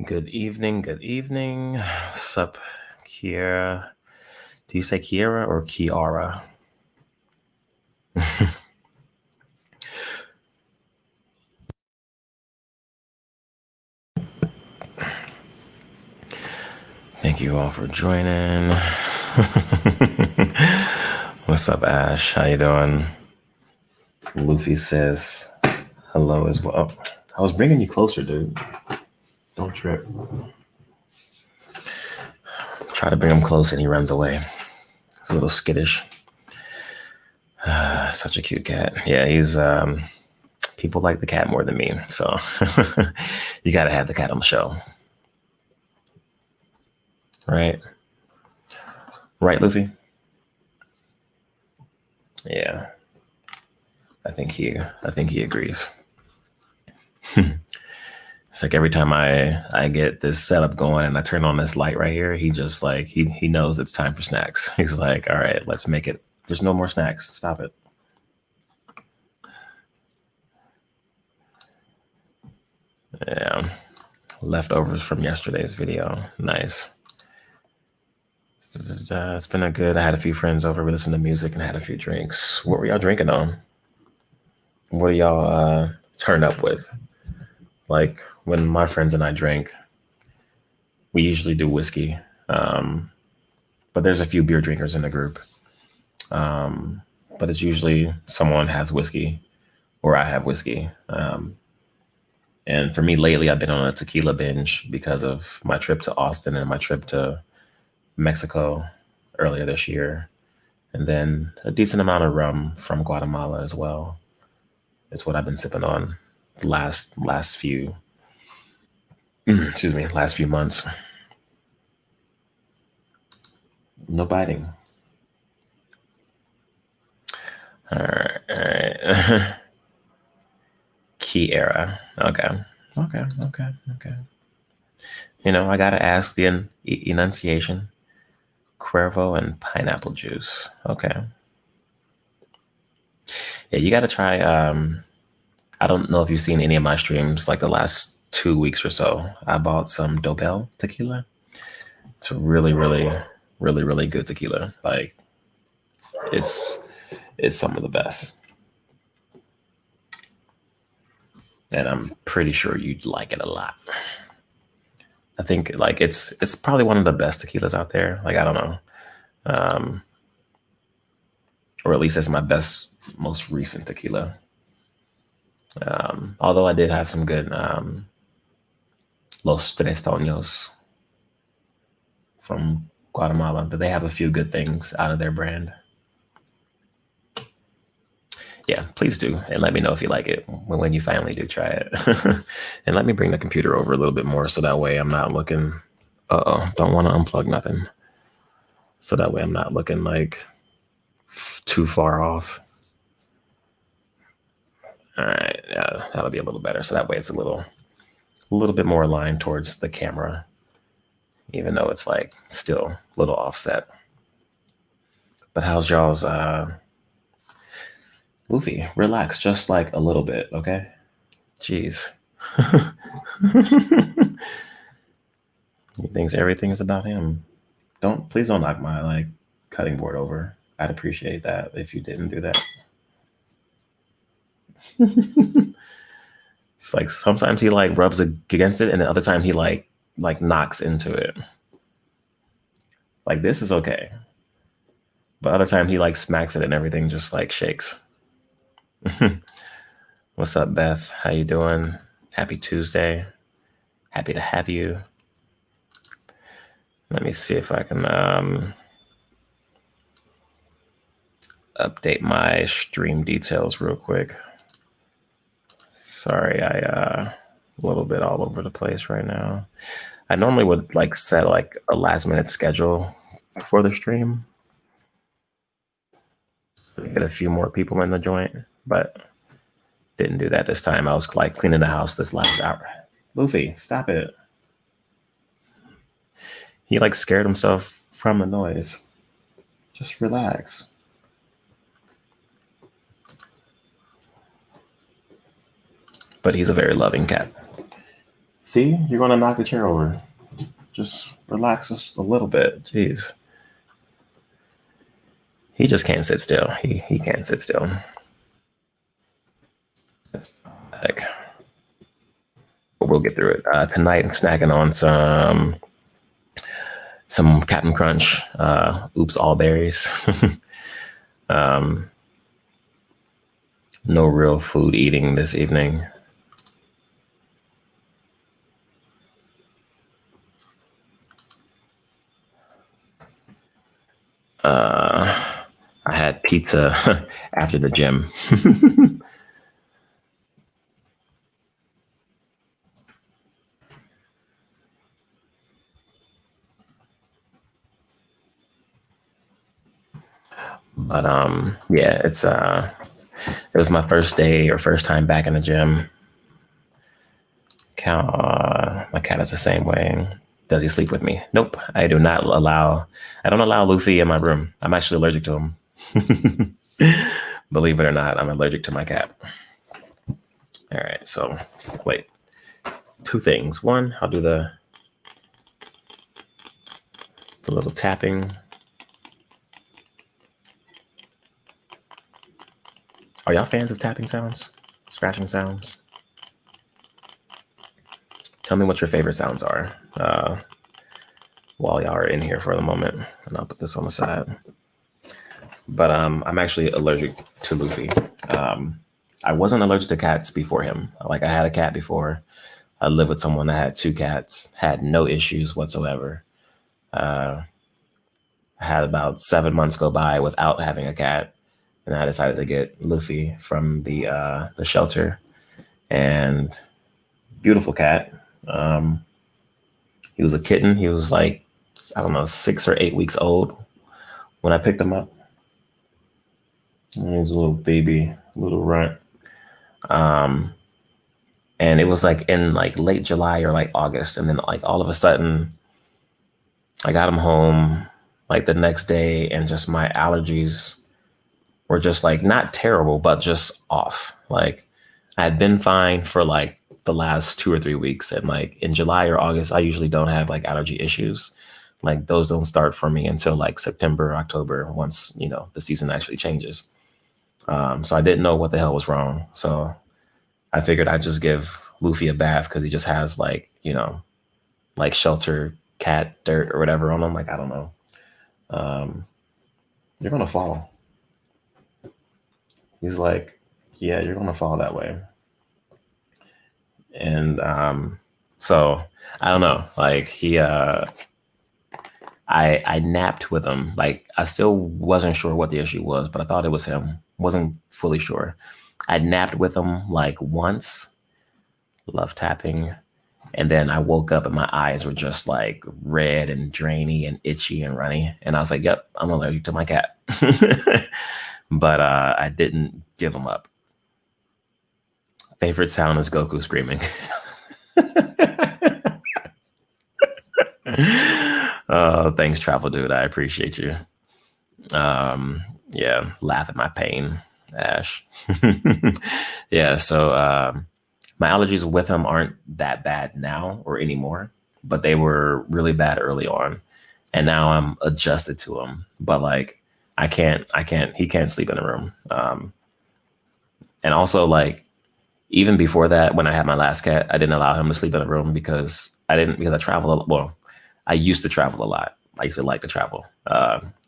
Good evening. Good evening. Sup, Kiera? Do you say Kiera or Kiara? Thank you all for joining. What's up, Ash? How you doing? Luffy says hello as well. Oh, I was bringing you closer, dude. Don't trip. Try to bring him close and he runs away. He's a little skittish. Such a cute cat. Yeah, he's people like the cat more than me, so you got to have the cat on the show, right? Right, Luffy? Yeah, I think he agrees. It's like every time I get this setup going and I turn on this light right here, he just like he knows it's time for snacks. He's like, all right, let's make it. There's no more snacks. Stop it. Yeah. Leftovers from yesterday's video. Nice. It's been a good. I had a few friends over. We listened to music and had a few drinks. What were y'all drinking on? What are y'all turn up with? Like when my friends and I drink, we usually do whiskey. But there's a few beer drinkers in the group. But it's usually someone has whiskey or I have whiskey. And for me lately, I've been on a tequila binge because of my trip to Austin and my trip to Mexico earlier this year. And then a decent amount of rum from Guatemala as well is what I've been sipping on the last few excuse me, last few months. No biting. All right. All right. Key era. Okay. Okay. Okay. Okay. I gotta ask the enunciation. Cuervo and pineapple juice. Okay. Yeah, you gotta try. I don't know if you've seen any of my streams like the last 2 weeks or so. I bought some Dobel tequila. It's a really, really, really, really good tequila. Like it's it's some of the best. And I'm pretty sure you'd like it a lot. I think like it's probably one of the best tequilas out there. Like I don't know, um, or at least it's my best, most recent tequila. Although I did have some good Los Tres Toños from Guatemala, but they have a few good things out of their brand. Yeah, please do, and let me know if you like it when you finally do try it. And let me bring the computer over a little bit more so that way I'm not looking. Oh, don't want to unplug nothing. So that way I'm not looking like too far off. All right, yeah, that'll be a little better. So that way it's a little bit more aligned towards the camera, even though it's like still a little offset. But how's y'all's Luffy? Relax, just like a little bit, okay? Jeez. He thinks everything is about him. Please don't knock my like cutting board over. I'd appreciate that if you didn't do that. It's like sometimes he like rubs against it, and the other time he like knocks into it. Like this is okay, but other time he like smacks it and everything just like shakes. What's up, Beth? How you doing? Happy Tuesday. Happy to have you. Let me see if I can update my stream details real quick. Sorry, I a little bit all over the place right now. I normally would like set like a last minute schedule for the stream. Get a few more people in the joint, but didn't do that this time. I was like cleaning the house this last hour. Luffy, stop it. He like scared himself from the noise. Just relax. But he's a very loving cat. See, you're gonna knock the chair over. Just relax just a little bit. Jeez. He just can't sit still. He can't sit still. Like, but we'll get through it. Tonight I'm snacking on some Captain Crunch, oops all berries. No real food eating this evening. I had pizza after the gym. But yeah, it was my first day or first time back in the gym. My cat is the same way. Does he sleep with me? Nope. I don't allow Luffy in my room. I'm actually allergic to him. Believe it or not, I'm allergic to my cat. All right, so wait. Two things. One, I'll do the little tapping. Are y'all fans of tapping sounds? Scratching sounds? Tell me what your favorite sounds are while y'all are in here for the moment. And I'll put this on the side. But I'm actually allergic to Luffy. I wasn't allergic to cats before him. Like, I had a cat before. I lived with someone that had 2 cats, had no issues whatsoever. I had about 7 months go by without having a cat. And I decided to get Luffy from the shelter. And beautiful cat. He was a kitten. He was like, I don't know, 6 or 8 weeks old when I picked him up. He was a little baby, little runt. And it was like in like late July or like August. And then like all of a sudden I got him home like the next day, and just my allergies were just like not terrible, but just off. Like, I had been fine for like the last 2 or 3 weeks. And like in July or August, I usually don't have like allergy issues. Like, those don't start for me until like September, October, once, the season actually changes. So I didn't know what the hell was wrong. So I figured I'd just give Luffy a bath, because he just has like, like shelter cat dirt or whatever on him. Like, I don't know. You're going to fall. He's like, yeah, you're going to fall that way. And so I don't know. Like, I napped with him. Like, I still wasn't sure what the issue was, but I thought it was him. Wasn't fully sure. I napped with him like once. Love tapping. And then I woke up and my eyes were just like red and drainy and itchy and runny. And I was like, yep, I'm allergic to my cat. But I didn't give him up. Favorite sound is Goku screaming. Oh, thanks, Travel Dude. I appreciate you. Yeah, laugh at my pain, Ash. Yeah, so my allergies with him aren't that bad now or anymore, but they were really bad early on. And now I'm adjusted to them. But like, he can't sleep in the room. And also, like, even before that, when I had my last cat, I didn't allow him to sleep in the room because I travel. Well, I used to travel a lot. I used to like to travel.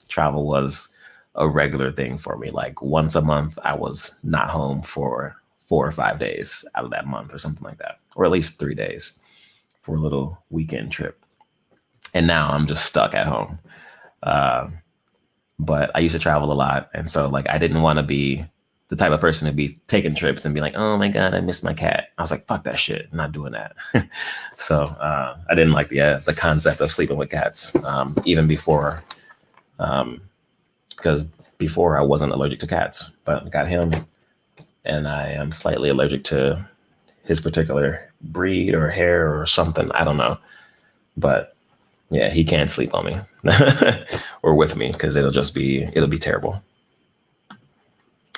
Travel was a regular thing for me. Like, once a month, I was not home for 4 or 5 days out of that month or something like that, or at least 3 days for a little weekend trip. And now I'm just stuck at home. But I used to travel a lot. And so like, I didn't want to be the type of person to be taking trips and be like, oh my God, I missed my cat. I was like, fuck that shit. I'm not doing that. So I didn't like the concept of sleeping with cats, even before, because before I wasn't allergic to cats, but I got him and I am slightly allergic to his particular breed or hair or something. I don't know. But yeah, he can't sleep on me or with me, because it'll be terrible.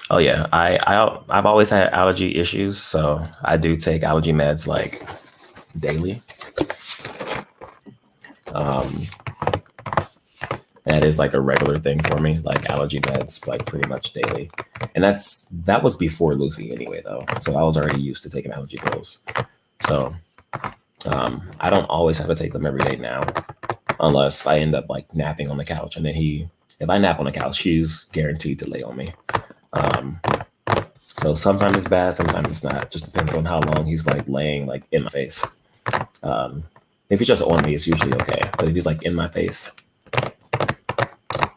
Oh yeah, I've always had allergy issues, so I do take allergy meds like daily. That is like a regular thing for me, like allergy meds, like pretty much daily. And that was before Luffy anyway, though. So I was already used to taking allergy pills. So I don't always have to take them every day now, unless I end up like napping on the couch. And then if I nap on the couch, he's guaranteed to lay on me. So sometimes it's bad, sometimes it's not. Just depends on how long he's like laying like in my face. If he's just on me, it's usually okay. But if he's like in my face,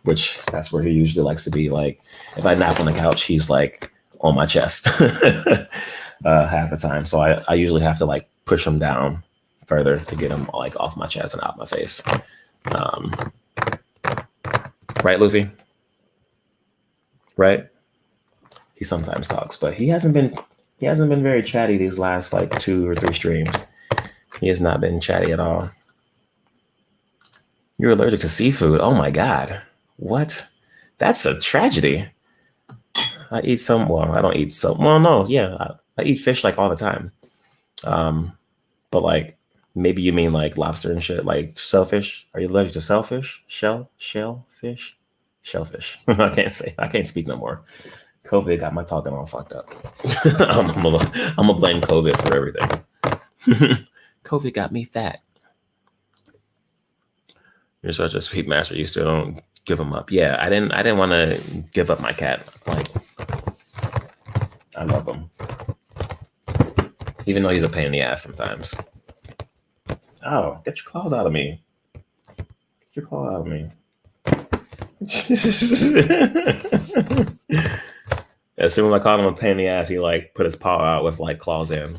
which that's where he usually likes to be. Like if I nap on the couch, he's like on my chest half the time. So I usually have to like push him down further to get him like off my chest and out my face. Right, Luffy? Right? He sometimes talks, but he hasn't been very chatty these last like 2 or 3 streams. He has not been chatty at all. You're allergic to seafood. Oh my God. What? That's a tragedy. I eat I don't eat no, yeah. I eat fish like all the time. But like maybe you mean like lobster and shit, like shellfish. Are you allergic to shellfish? Shellfish? Shellfish. I can't speak no more. COVID got my talking all fucked up. I'm gonna blame COVID for everything. COVID got me fat. You're such a sweet master. You still don't give him up. Yeah, I didn't want to give up my cat. Like, I love him, even though he's a pain in the ass sometimes. Oh, get your claws out of me! Get your claw out of me! As soon as I called him a pain in the ass, he like put his paw out with like claws in.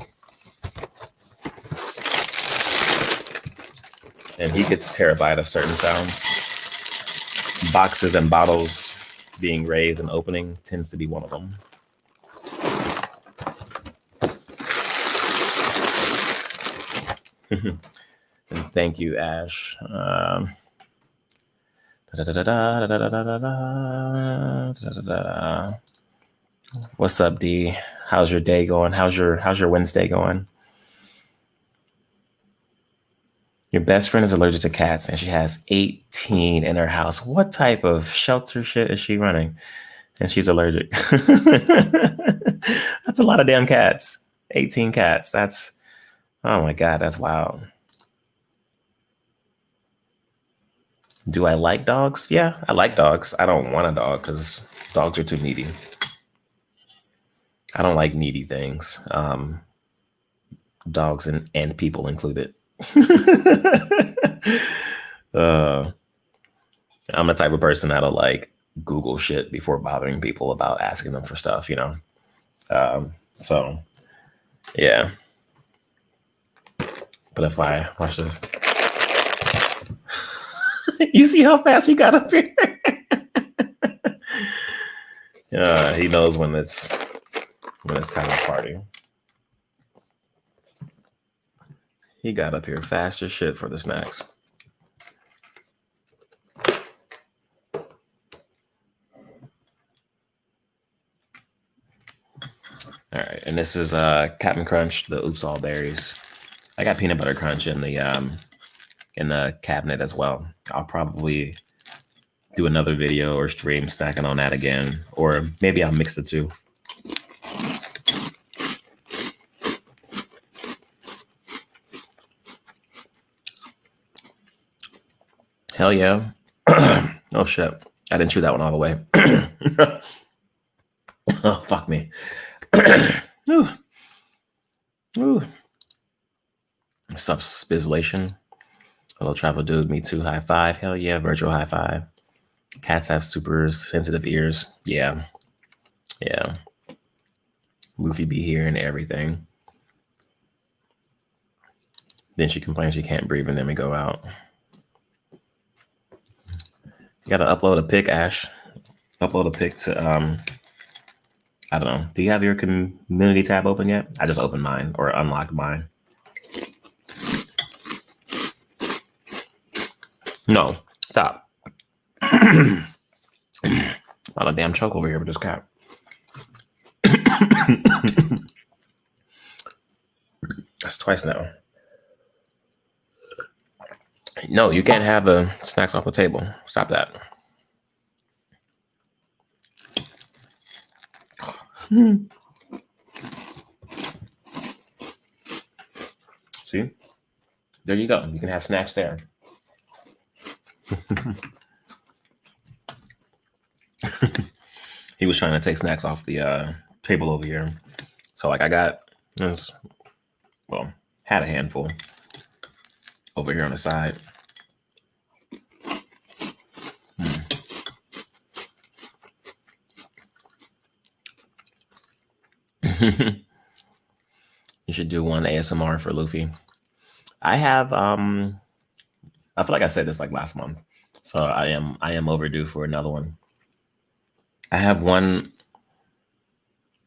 And he gets terrified of certain sounds. Boxes and bottles being raised and opening tends to be one of them. And thank you, Ash. What's up, D? How's your day going? How's your Wednesday going? Your best friend is allergic to cats and she has 18 in her house. What type of shelter shit is she running? And she's allergic. That's a lot of damn cats. 18 cats. Oh my God, that's wild. Do I like dogs? Yeah, I like dogs. I don't want a dog because dogs are too needy. I don't like needy things. Dogs and people included. I'm the type of person that'll like Google shit before bothering people about asking them for stuff, you know? So yeah. But if I watch this, you see how fast he got up here? He knows when it's time to party. He got up here fast as shit for the snacks. All right, and this is Captain Crunch, the Oops All Berries. I got peanut butter crunch in the cabinet as well. I'll probably do another video or stream snacking on that again, or maybe I'll mix the two. Hell yeah. Oh shit. I didn't chew that one all the way. Oh, fuck me. Ooh. Ooh. Sup, Spizzlation. Hello, travel dude. Me too. High five. Hell yeah. Virtual high five. Cats have super sensitive ears. Yeah. Yeah. Luffy be hearing everything. Then she complains she can't breathe and then we go out. You gotta upload a pic, Ash. Upload a pic to I don't know. Do you have your community tab open yet? I just opened mine or unlocked mine. No, stop. A lot of damn choke over here with this cat. That's twice now. No, you can't have the snacks off the table. Stop that. See? There you go. You can have snacks there. He was trying to take snacks off the table over here. So like I got this, well, had a handful over here on the side. You should do one ASMR for Luffy. I have I feel like I said this like last month. So I am overdue for another one. I have one,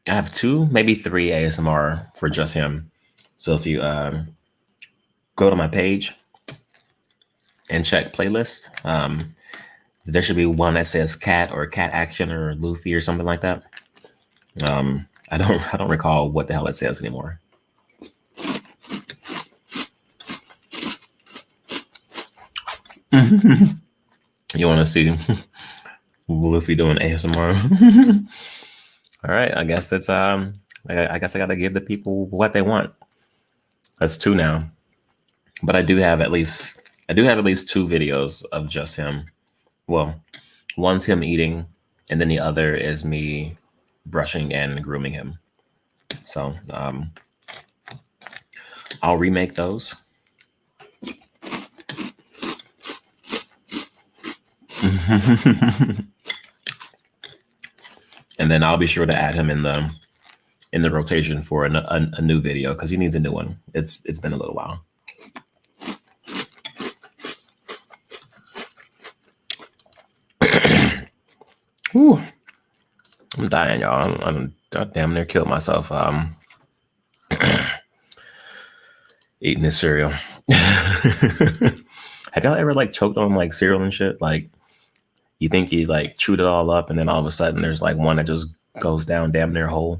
I have two, maybe three ASMR for just him. So if you go to my page and check playlist, there should be one that says cat or cat action or Luffy or something like that. I don't recall what the hell it says anymore. You want to see Luffy doing ASMR? All right, I guess it's I guess I got to give the people what they want. That's two now, but I do have at least two videos of just him. Well, one's him eating, and then the other is me brushing and grooming him. So I'll remake those. And then I'll be sure to add him in the rotation for a new video because he needs a new one. It's been a little while. Ooh, I'm dying, y'all. I damn near killed myself eating this cereal. Have y'all ever like choked on like cereal and shit? Like you think you like chewed it all up and then all of a sudden there's like one that just goes down damn near whole.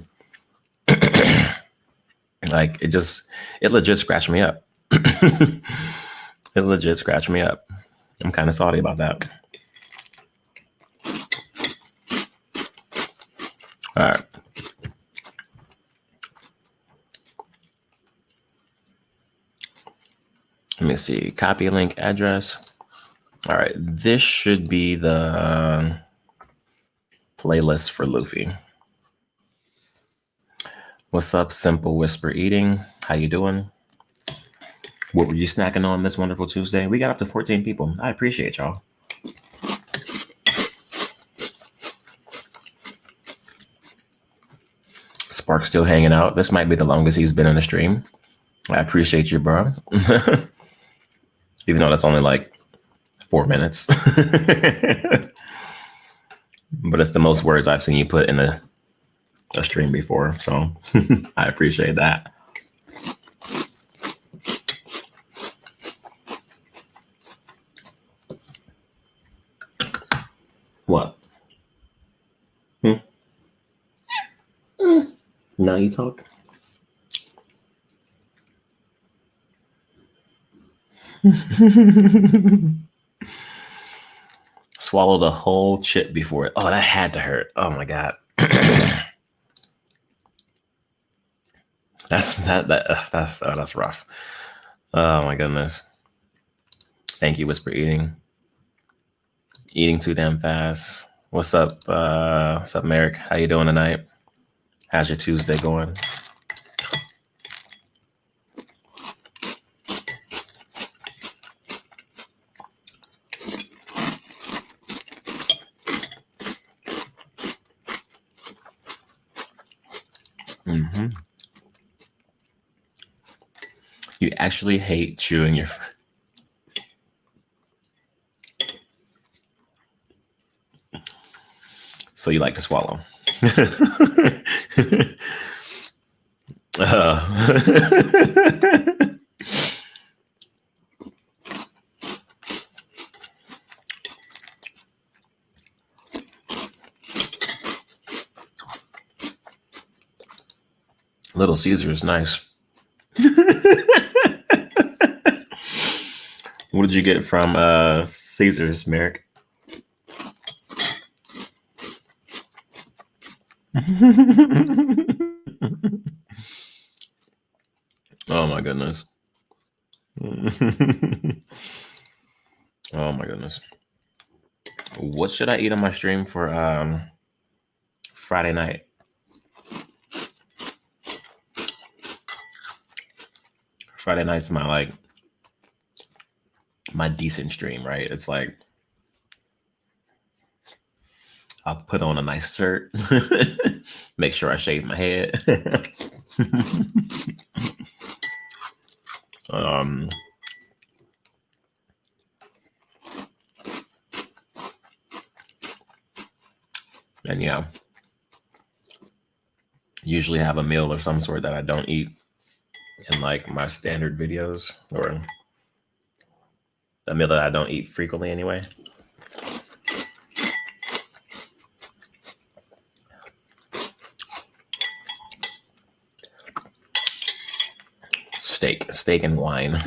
Like it legit scratched me up. It legit scratched me up. I'm kind of salty about that. All right. Let me see. Copy link address. All right. This should be the playlist for Luffy. What's up, Simple Whisper Eating? How you doing? What were you snacking on this wonderful Tuesday? We got up to 14 people. I appreciate y'all. Spark's still hanging out. This might be the longest he's been in a stream. I appreciate you, bro. Even though that's only like 4 minutes. But it's the most words I've seen you put in a stream before. So I appreciate that. What? Now you talk. Swallowed a whole chip before it. Oh, that had to hurt. Oh my god. That's rough. Oh my goodness. Thank you, Whisper Eating. Eating too damn fast. What's up? What's up, Merrick? How you doing tonight? How's your Tuesday going? You actually hate chewing your... So you like to swallow. Little Caesar is nice. What did you get from Caesar's, Merrick? Oh my goodness. Oh my goodness. What should I eat on my stream for Friday night? Friday night's my decent stream, right? It's like I'll put on a nice shirt, make sure I shave my head. um, and yeah, usually have a meal of some sort that I don't eat in like my standard videos, or a meal that I don't eat frequently anyway. Steak and wine.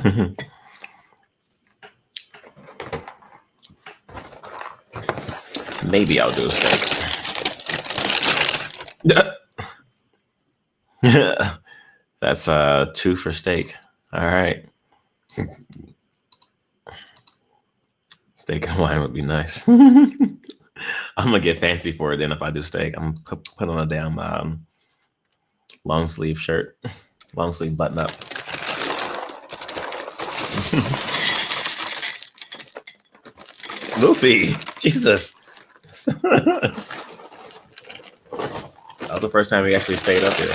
Maybe I'll do a steak. That's 2 for steak. All right. Steak and wine would be nice. I'm gonna get fancy for it then if I do steak. I'm gonna put on a damn long sleeve shirt, long sleeve button up. Luffy, Jesus. That was the first time we actually stayed up here.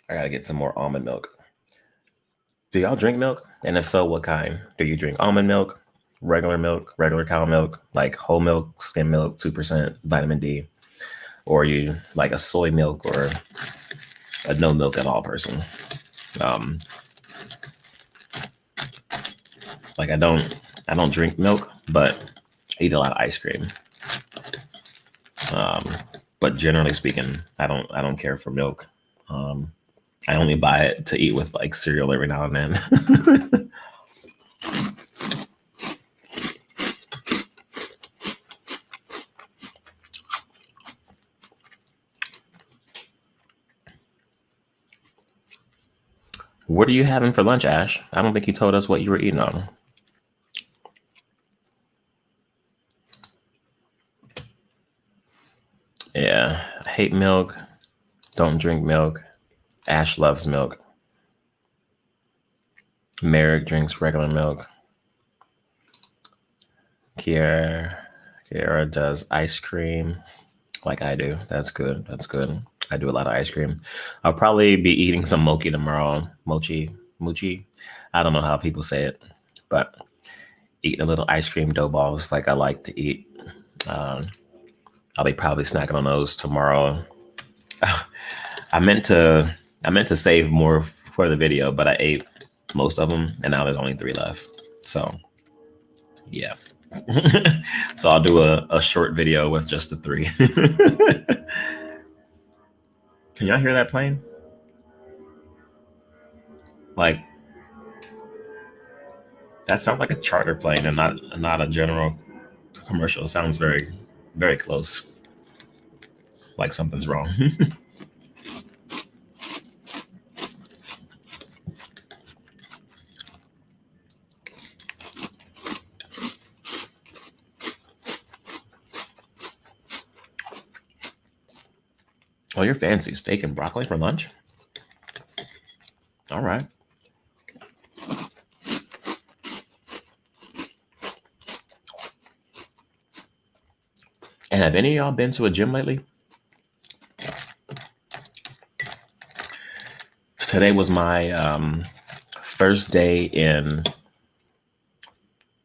I gotta get some more almond milk. Do y'all drink milk? And if so, what kind? Do you drink almond milk, regular cow milk, like whole milk, skim milk, 2% vitamin D? Or you like a soy milk or a no milk at all person? Like I don't drink milk, but I eat a lot of ice cream. But generally speaking, I don't care for milk. I only buy it to eat with like cereal every now and then. What are you having for lunch, Ash? I don't think you told us what you were eating on. Yeah, I hate milk. Don't drink milk. Ash loves milk. Merrick drinks regular milk. Kiara does ice cream like I do. That's good. That's good. I do a lot of ice cream. I'll probably be eating some mochi tomorrow. Mochi. I don't know how people say it, but eating a little ice cream dough balls like I like to eat. I'll be probably snacking on those tomorrow. I meant to save more for the video, but I ate most of them, and now there's only 3 left. So, yeah. So I'll do a short video with just the 3. Can y'all hear that plane? Like, that sounds like a charter plane and not a general commercial. It sounds very, very close. Like something's wrong. Oh, you're fancy. Steak and broccoli for lunch? All right. And have any of y'all been to a gym lately? Today was my first day in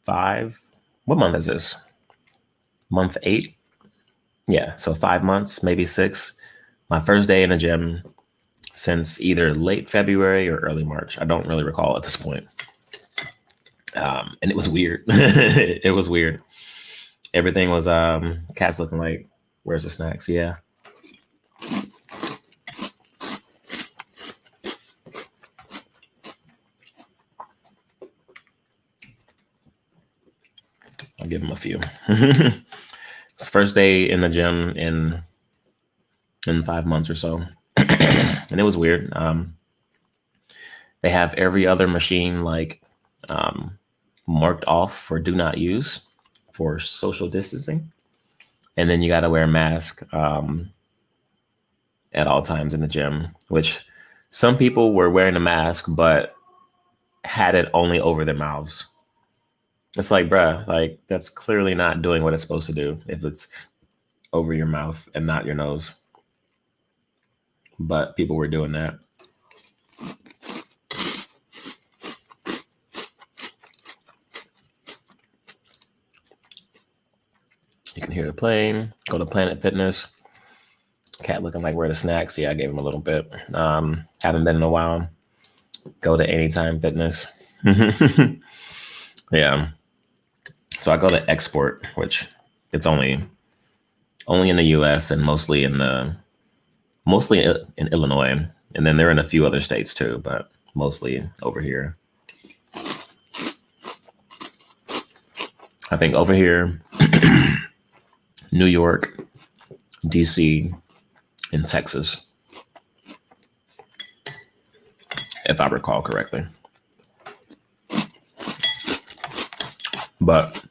5. What month is this? Month 8? Yeah, so 5 months, maybe 6. My first day in the gym since either late February or early March. I don't really recall at this point. And it was weird. It was weird. Everything was Cat's looking like, where's the snacks? Yeah. I'll give him a few. It's the first day in the gym in 5 months or so, and it was weird. They have every other machine like marked off for do not use for social distancing, and then you got to wear a mask at all times in the gym. Which some people were wearing a mask, but had it only over their mouths. It's like, bruh, like that's clearly not doing what it's supposed to do if it's over your mouth and not your nose. But people were doing that. You can hear the plane. Go to Planet Fitness. Cat looking like where the snacks. Yeah, I gave him a little bit. Haven't been in a while. Go to Anytime Fitness. Yeah. So I go to Export, which it's only in the U.S. and mostly in Illinois, and then they're in a few other states too, but mostly over here. I think over here, New York, DC, and Texas, if I recall correctly. But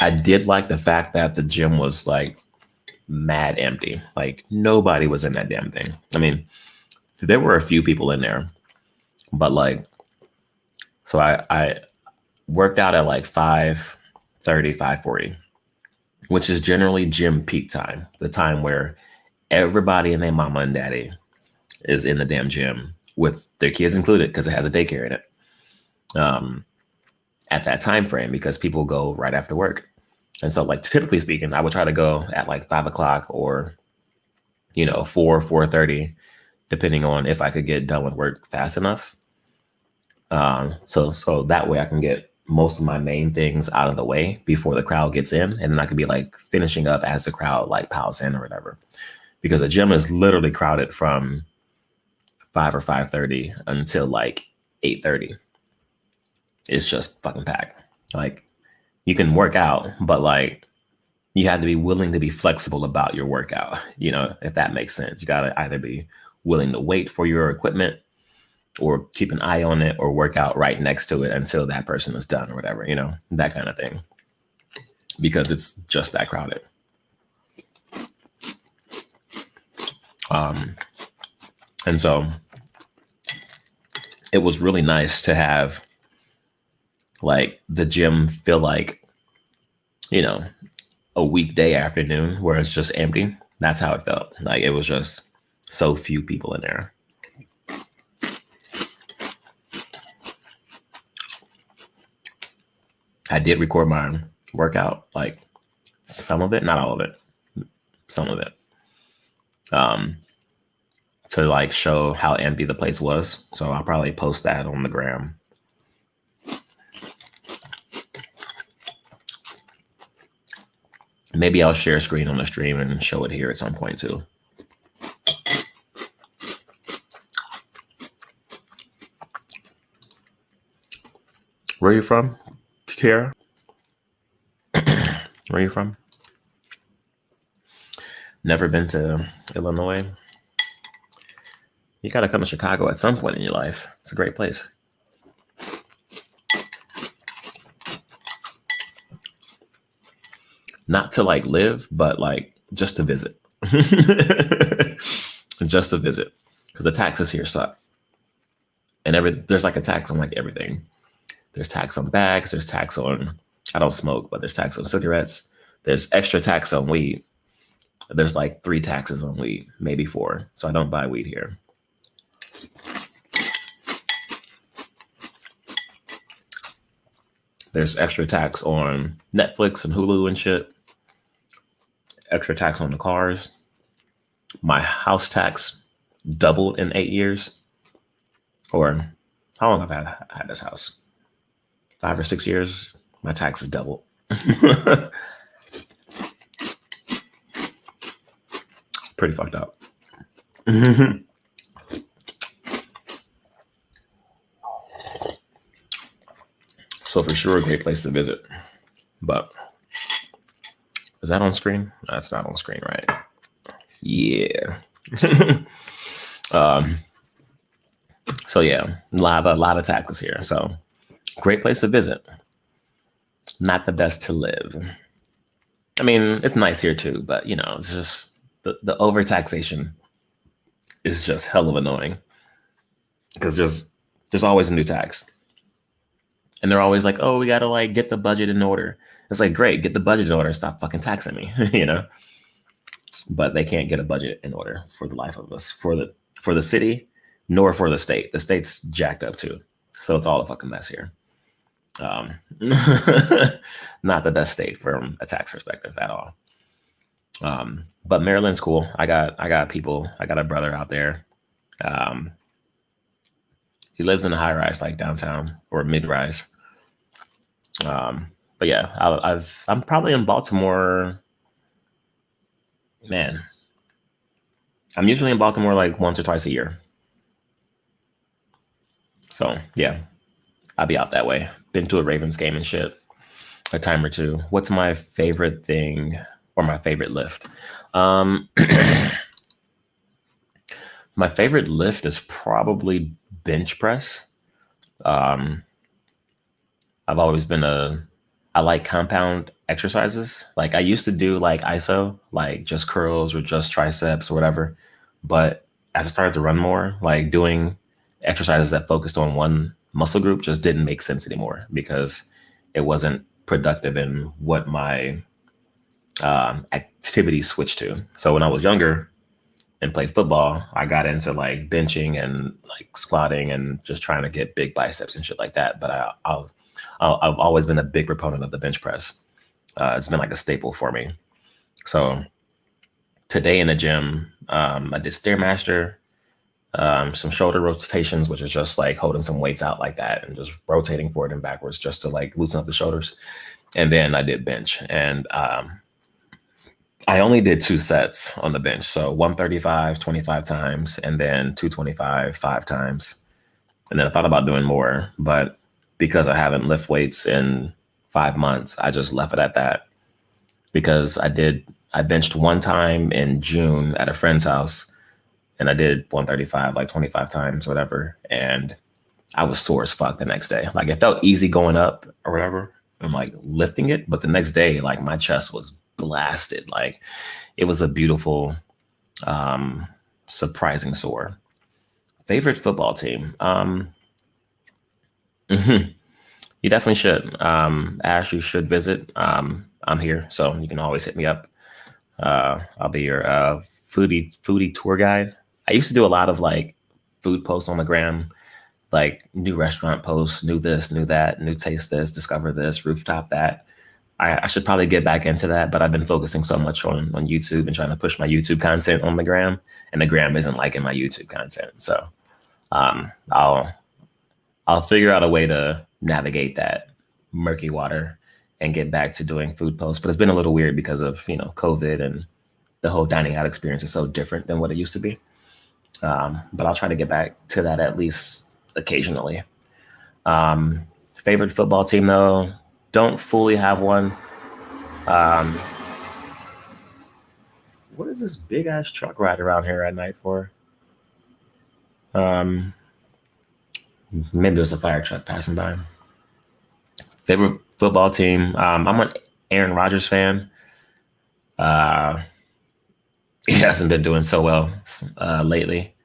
I did like the fact that the gym was like mad empty. Like nobody was in that damn thing. I mean, there were a few people in there, but like, so I worked out at like 5:30, 5:40, which is generally gym peak time, the time where everybody and their mama and daddy is in the damn gym with their kids included because it has a daycare in it. At that time frame, because people go right after work. And so like typically speaking, I would try to go at like 5 o'clock or 4:30, depending on if I could get done with work fast enough. So that way I can get most of my main things out of the way before the crowd gets in, and then I could be like finishing up as the crowd like piles in or whatever. Because the gym is literally crowded from 5 or 5:30 until like 8:30. It's just fucking packed. Like you can work out, but like you have to be willing to be flexible about your workout, if that makes sense. You got to either be willing to wait for your equipment or keep an eye on it or work out right next to it until that person is done or whatever, that kind of thing. Because it's just that crowded. And so it was really nice to have like the gym feel like, a weekday afternoon where it's just empty. That's how it felt. Like it was just so few people in there. I did record my workout, like some of it, not all of it, some of it, to like show how empty the place was. So I'll probably post that on the gram. Maybe I'll share a screen on the stream and show it here at some point too. Where are you from, Kara? Where are you from? Never been to Illinois? You got to come to Chicago at some point in your life. It's a great place. Not to like live, but like just to visit. Just to visit. Because the taxes here suck. And there's like a tax on like everything. There's tax on bags. There's tax on, I don't smoke, but there's tax on cigarettes. There's extra tax on weed. There's like 3 taxes on weed, maybe 4. So I don't buy weed here. There's extra tax on Netflix and Hulu and shit. Extra tax on the cars. My house tax doubled in 8 years. Or how long have I had this house? 5 or 6 years. My taxes doubled. Pretty fucked up. So for sure, a great place to visit. But is that on screen? That's not on screen, right? Yeah. So yeah, a lot of tactics here. So great place to visit. Not the best to live. I mean, it's nice here too, but it's just the overtaxation is just hell of annoying because there's always a new tax, and they're always like, oh, we gotta like get the budget in order. It's like, great, get the budget in order, stop fucking taxing me, But they can't get a budget in order for the life of us, for the city, nor for the state. The state's jacked up too, so it's all a fucking mess here. Um, not the best state from a tax perspective at all. But Maryland's cool. I got people. I got a brother out there. Um, he lives in a high rise, like downtown or mid rise. But yeah, I'm probably in Baltimore. Man, I'm usually in Baltimore like once or twice a year. So yeah, I'll be out that way. Been to a Ravens game and shit a time or two. What's my favorite thing or my favorite lift? Um, my favorite lift is probably bench press. Um, I've always been I like compound exercises. Like I used to do like ISO, like just curls or just triceps or whatever. But as I started to run more, like doing exercises that focused on one muscle group just didn't make sense anymore because it wasn't productive in what my activity switched to. So when I was younger and played football, I got into like benching and like squatting and just trying to get big biceps and shit like that. But I've always been a big proponent of the bench press. It's been like a staple for me. So today in the gym, I did Stairmaster, some shoulder rotations, which is just like holding some weights out like that and just rotating forward and backwards just to like loosen up the shoulders. And then I did bench, and I only did 2 sets on the bench. So 135, 25 times, and then 225, 5 times. And then I thought about doing more, but because I haven't lift weights in 5 months, I just left it at that. Because I benched one time in June at a friend's house, and I did 135 like 25 times, whatever. And I was sore as fuck the next day. Like it felt easy going up or whatever. I'm like lifting it, but the next day, like my chest was blasted. Like it was a beautiful, surprising sore. Favorite football team? Mhm. You definitely should. Ash, you should visit. I'm here, so you can always hit me up. I'll be your foodie tour guide. I used to do a lot of like food posts on the gram, like new restaurant posts, new this, new that, new taste this, discover this, rooftop that. I should probably get back into that, but I've been focusing so much on YouTube and trying to push my YouTube content on the gram, and the gram isn't liking my YouTube content. So um, I'll I'll figure out a way to navigate that murky water and get back to doing food posts. But it's been a little weird because of COVID, and the whole dining out experience is so different than what it used to be. But I'll try to get back to that at least occasionally. Favorite football team though, don't fully have one. Um, what is this big ass truck ride around here at night for? Um, Maybe there's a fire truck passing by. Favorite football team? I'm an Aaron Rodgers fan. Uh, he hasn't been doing so well lately.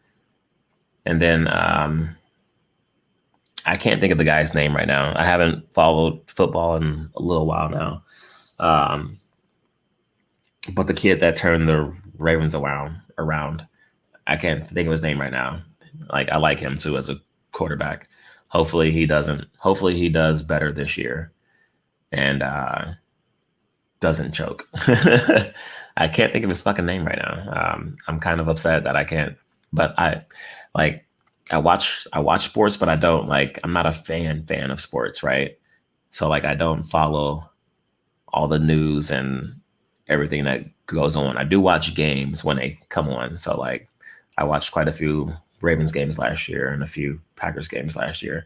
And then I can't think of the guy's name right now. I haven't followed football in a little while now. Um, but the kid that turned the Ravens around, I can't think of his name right now. Like I like him too as a quarterback. Hopefully he doesn't. Hopefully he does better this year and doesn't choke. I can't think of his fucking name right now. I'm kind of upset that I can't. But like I watch sports, but I don't like. I'm not a fan of sports, right? So like I don't follow all the news and everything that goes on. I do watch games when they come on. So like I watched quite a few Ravens games last year and a few Packers games last year.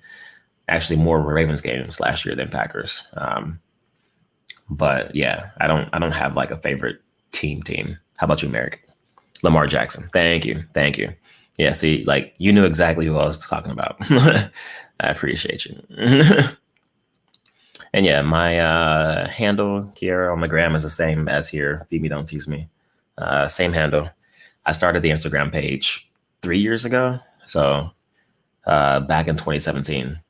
Actually, more Ravens games last year than Packers. But yeah, I don't have like a favorite team. How about you, Merrick? Lamar Jackson. Thank you. Thank you. Yeah, see, like you knew exactly who I was talking about. I appreciate you. And yeah, my handle here on the gram is the same as here. Feed me, don't tease me. Same handle. I started the Instagram page 3 years ago, so back in 2017,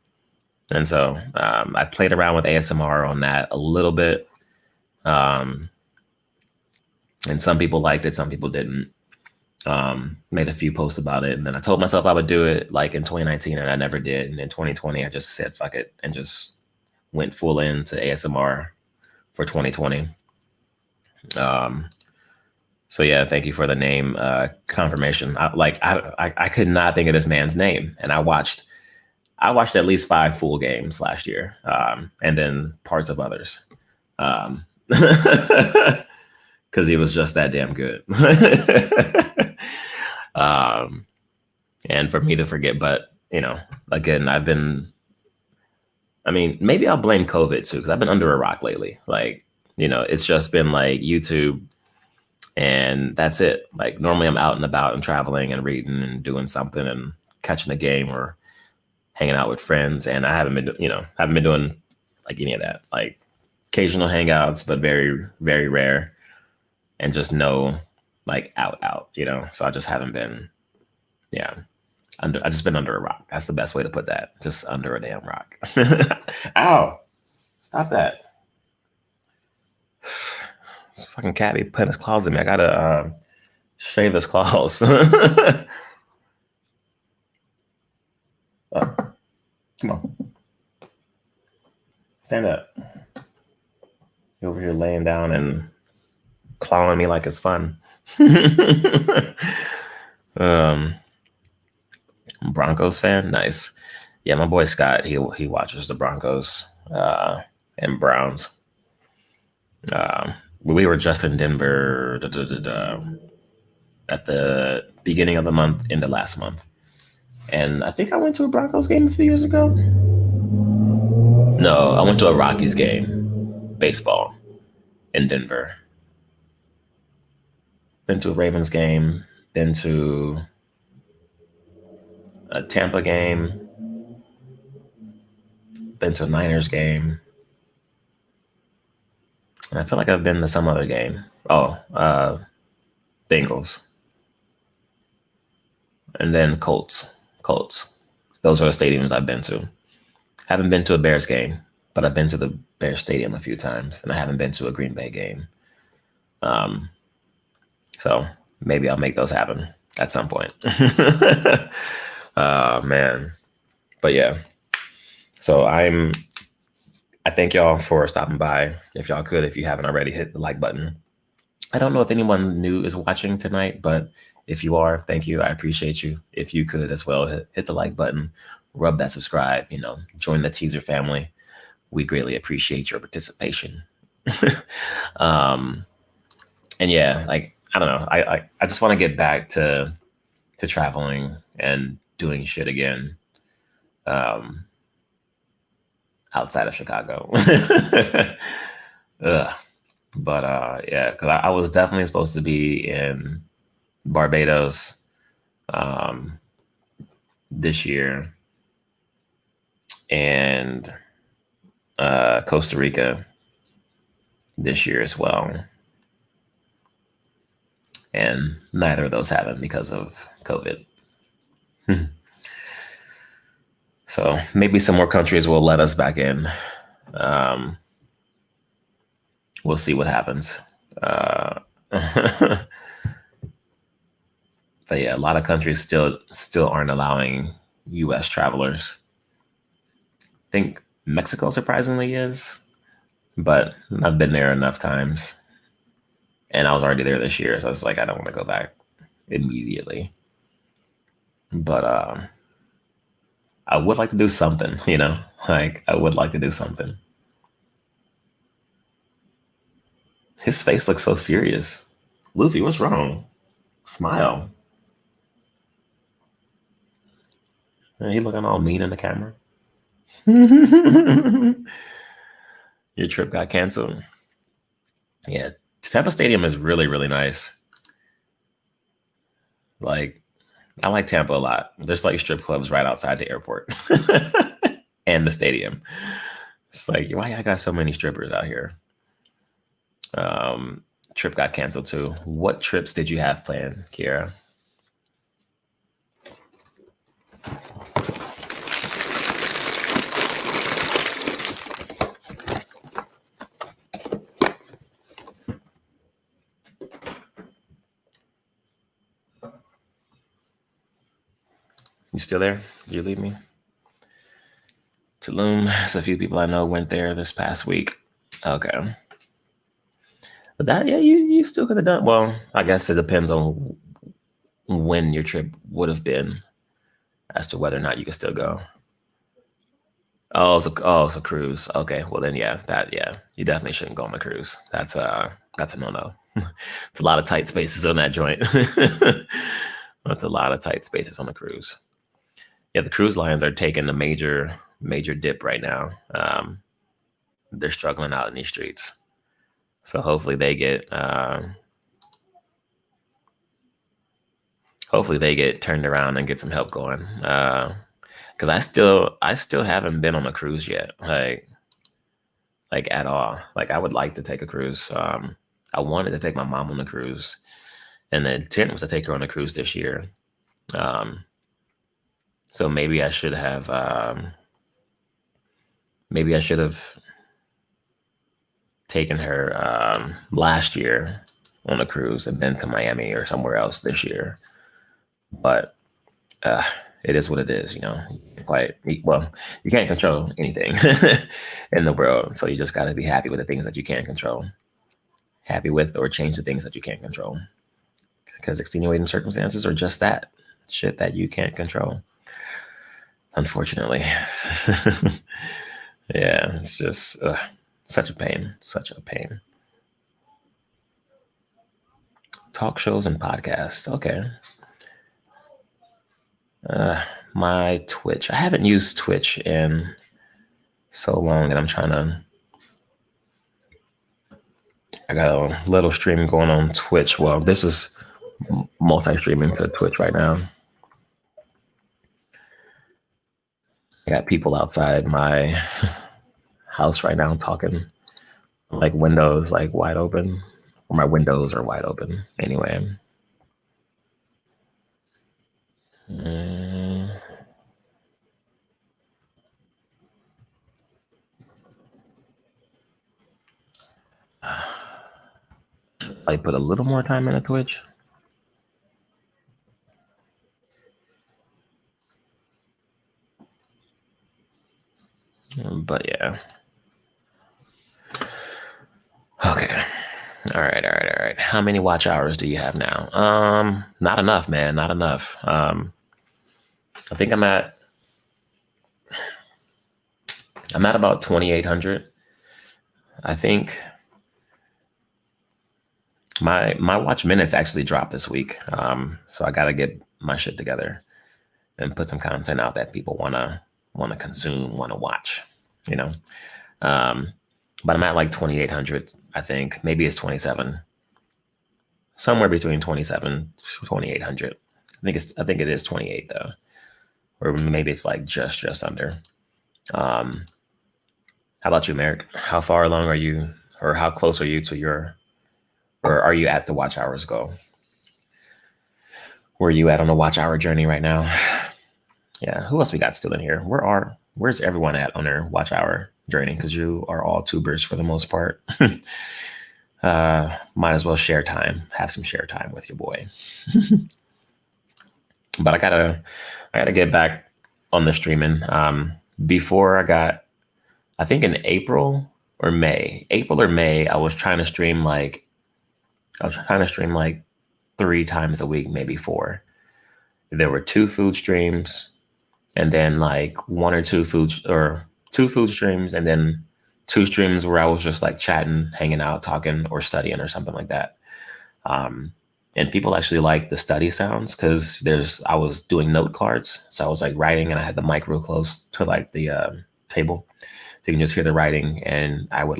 and so I played around with ASMR on that a little bit, um, and some people liked it, some people didn't. Made a few posts about it, and then I told myself I would do it like in 2019, and I never did. And in 2020, I just said fuck it and just went full into ASMR for 2020. Um, so yeah, thank you for the name confirmation. I could not think of this man's name, and I watched at least 5 full games last year, and then parts of others, because he was just that damn good. um, and for me to forget, but again, I mean, maybe I'll blame COVID too, because I've been under a rock lately. Like, it's just been like YouTube and that's it. Like, normally I'm out and about and traveling and reading and doing something and catching a game or hanging out with friends. And I haven't been doing like any of that. Like, occasional hangouts, but very, very rare. And just no, like, out. So I just haven't been, yeah. I just been under a rock. That's the best way to put that. Just under a damn rock. Ow! Stop that. This fucking cat be putting his claws in me. I gotta shave his claws. Oh, come on. Stand up. You're over here laying down and clawing me like it's fun. Broncos fan, nice. Yeah, my boy Scott, he watches the Broncos and Browns. We were just in Denver at the beginning of the month into last month, and I think I went to a Broncos game a few years ago. No, I went to a Rockies game, baseball, in Denver. Been to a Ravens game. Been to a Tampa game. Been to a Niners game. And I feel like I've been to some other game. Oh, Bengals. And then Colts. Colts. Those are the stadiums I've been to. Haven't been to a Bears game, but I've been to the Bears Stadium a few times, and I haven't been to a Green Bay game. So maybe I'll make those happen at some point. Man. But yeah. So I thank y'all for stopping by. If y'all could, if you haven't already, hit the like button. I don't know if anyone new is watching tonight, but if you are, thank you. I appreciate you. If you could as well, hit the like button, rub that subscribe, join the teaser family. We greatly appreciate your participation. And yeah, like, I don't know. I just want to get back to traveling and doing shit again. Outside of Chicago. Ugh. But yeah, because I was definitely supposed to be in Barbados this year and Costa Rica this year as well. And neither of those happened because of COVID. So maybe some more countries will let us back in. We'll see what happens. But yeah, a lot of countries still aren't allowing U.S. travelers. I think Mexico surprisingly is, but I've been there enough times, and I was already there this year, so I was like, I don't want to go back immediately. But I would like to do something, like I would like to do something. His face looks so serious. Luffy, what's wrong? Smile. He looking all mean in the camera. Your trip got canceled. Yeah, Tampa Stadium is really, really nice. Like, I like Tampa a lot. There's like strip clubs right outside the airport and the stadium. It's like, why I got so many strippers out here? Um, Trip got canceled too. What trips did you have planned, Kiera? You still there? Did you leave me? Tulum. There's a few people I know went there this past week. Okay. But that, yeah, you still could have done. Well, I guess it depends on when your trip would have been as to whether or not you could still go. It's a cruise. Okay, well then, yeah, you definitely shouldn't go on a cruise. That's a no. It's a lot of tight spaces on that joint. That's a lot of tight spaces on the cruise. Yeah, the cruise lines are taking a major dip right now. They're struggling out in these streets. So hopefully they get turned around and get some help going. Because I still haven't been on a cruise yet, like at all. Like I would like to take a cruise. I wanted to take my mom on a cruise, and the intent was to take her on a cruise this year. Um, so maybe I should have taken her last year on a cruise and been to Miami or somewhere else this year. But uh, it is what it is, you know. Quite well, you can't control anything in the world, so you just got to be happy with the things that you can control. Happy with or change the things that you can't control, because extenuating circumstances are just that shit that you can't control. Unfortunately, yeah, it's just such a pain, such a pain. Talk shows and podcasts. Okay. My Twitch. I haven't used Twitch in so long, and I got a little stream going on Twitch. Well, this is multi-streaming to Twitch right now. I got people outside my house right now talking, like windows like wide open, or my windows are wide open. Anyway. Mm, I put a little more time into Twitch. But yeah. Okay. All right. How many watch hours do you have now? Not enough, man. Not enough. I think I'm at about 2,800. I think my watch minutes actually dropped this week. So I gotta get my shit together and put some content out that people wanna consume, wanna watch, you know. Um, but I'm at like 2,800. I think maybe it's 27, somewhere between 27 2,800. I think it is 28 though, or maybe it's like just under. Um, how about you, Merrick? How far along are you, or how close are you to or are you at the watch hours goal? Where are you at on the watch hour journey right now? Yeah, who else we got still in here? Where's everyone at on their watch hour journey? Because you are all tubers for the most part. Might as well have some share time with your boy. But I gotta get back on the streaming. Before I think in April or May, I was trying to stream like 3 times a week, maybe 4. There were 2 food streams, and then like 2 food streams, and then 2 streams where I was just like chatting, hanging out, talking, or studying or something like that. And people actually like the study sounds because I was doing note cards, so I was like writing, and I had the mic real close to like the table. So you can just hear the writing, and I would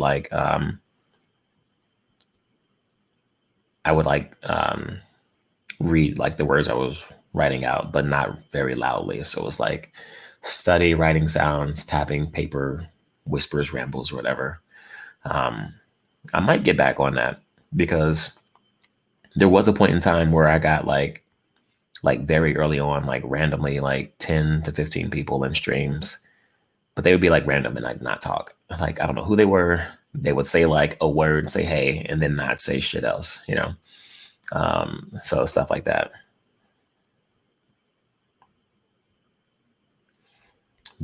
read like the words I was writing out, but not very loudly. So it was like study writing sounds, tapping paper, whispers, rambles, or whatever. Um, I might get back on that because there was a point in time where I got like very early on, like randomly like 10 to 15 people in streams, but they would be like random and like not talk. Like I don't know who they were. They would say like a word, say hey, and then not say shit else, you know. So stuff like that.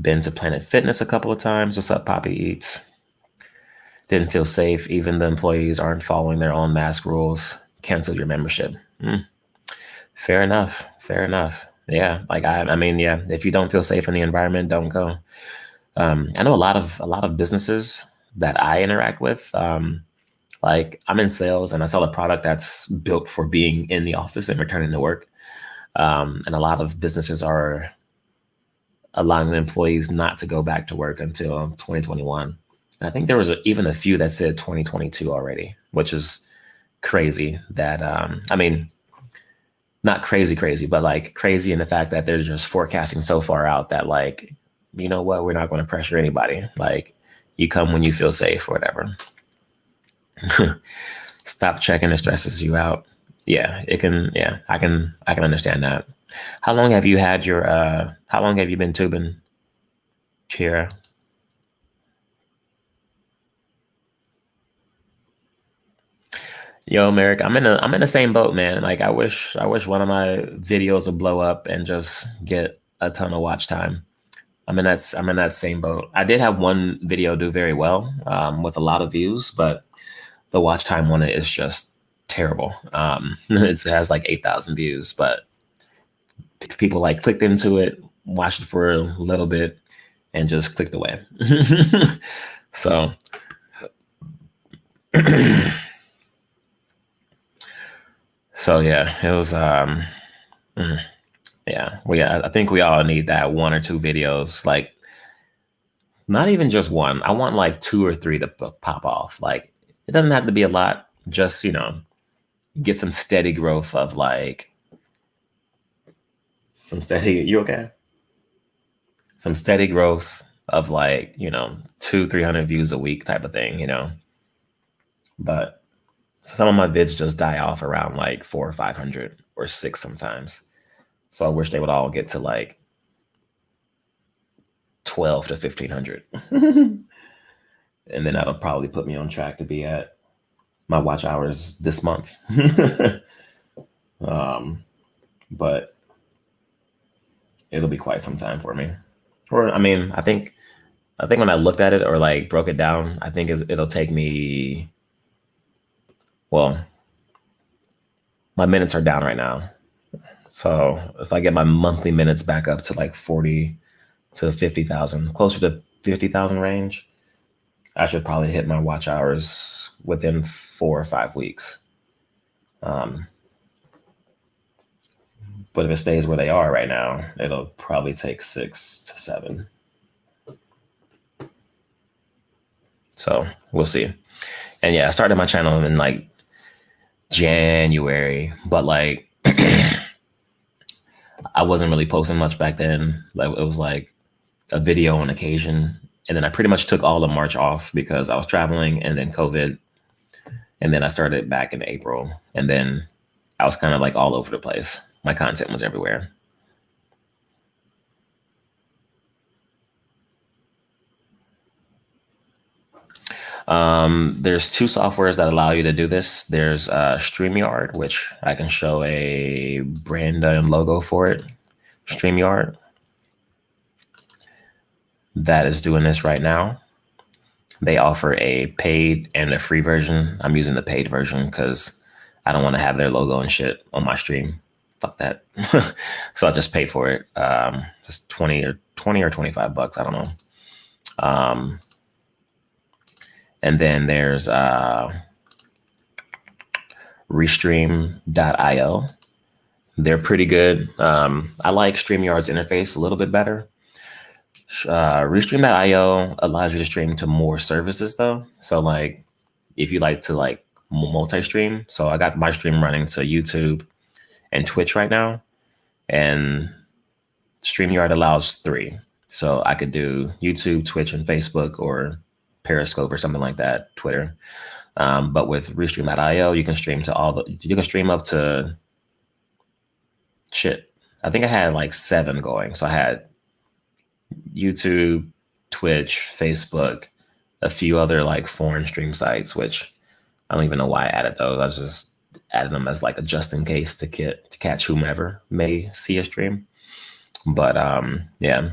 Been to Planet Fitness a couple of times. What's up, Poppy Eats? Didn't feel safe. Even the employees aren't following their own mask rules. Cancel your membership. Fair enough. Fair enough. Yeah. Like I mean, yeah. If you don't feel safe in the environment, don't go. I know a lot of businesses that I interact with. Like I'm in sales and I sell a product that's built for being in the office and returning to work. And a lot of businesses are allowing the employees not to go back to work until 2021. I think there was even a few that said 2022 already, which is crazy. That I mean, not crazy, crazy, but like crazy in the fact that they're just forecasting so far out that like, you know what, we're not going to pressure anybody. Like, you come when you feel safe or whatever. Stop checking, it stresses you out. Yeah, it can. Yeah, I can understand that. How long have you had your? How long have you been tubing, Kira? Yo, Merrick, I'm in the same boat, man. Like I wish one of my videos would blow up and just get a ton of watch time. I'm in that same boat. I did have one video do very well with a lot of views, but the watch time on it is just terrible. It has like 8,000 views, but people like clicked into it, watched it for a little bit, and just clicked away. So, so yeah, it was. Mm, yeah, I think we all need that one or two videos, like not even just one. I want like two or three to pop off. Like it doesn't have to be a lot. Just get some steady growth of like some steady. You okay? Some steady growth of like 200-300 views a week type of thing. But some of my vids just die off around like 400 or 500 or six sometimes. So I wish they would all get to like 12 to 1500. And then that'll probably put me on track to be at my watch hours this month. um, but it'll be quite some time for me. Or I mean, I think when I looked at it or like broke it down, I think it'll take me. Well, my minutes are down right now, so if I get my monthly minutes back up to like 40 to 50,000, closer to 50,000 range, I should probably hit my watch hours within 4 or 5 weeks. Um, but if it stays where they are right now, it'll probably take 6 to 7. So we'll see. And yeah, I started my channel in like January, but like I wasn't really posting much back then. Like it was like a video on occasion. And then I pretty much took all of March off because I was traveling and then COVID. And then I started back in April. And then I was kind of like all over the place. My content was everywhere. There's two softwares that allow you to do this. There's StreamYard, which I can show a brand and logo for it. StreamYard, that is doing this right now. They offer a paid and a free version. I'm using the paid version because I don't want to have their logo and shit on my stream. Fuck that. So I just pay for it. Just 20 or 25 bucks. I don't know. And then there's Restream.io. They're pretty good. I like StreamYard's interface a little bit better. Restream.io allows you to stream to more services though. So like if you like to like multi-stream, so I got my stream running to YouTube and Twitch right now, and StreamYard allows three. So I could do YouTube, Twitch, and Facebook, or Periscope or something like that, Twitter. But with Restream.io, you can stream to you can stream up to shit. I think I had like 7 going. So I had YouTube, Twitch, Facebook, a few other like foreign stream sites, which I don't even know why I added those. I just added them as like a just in case to catch whomever may see a stream. But yeah.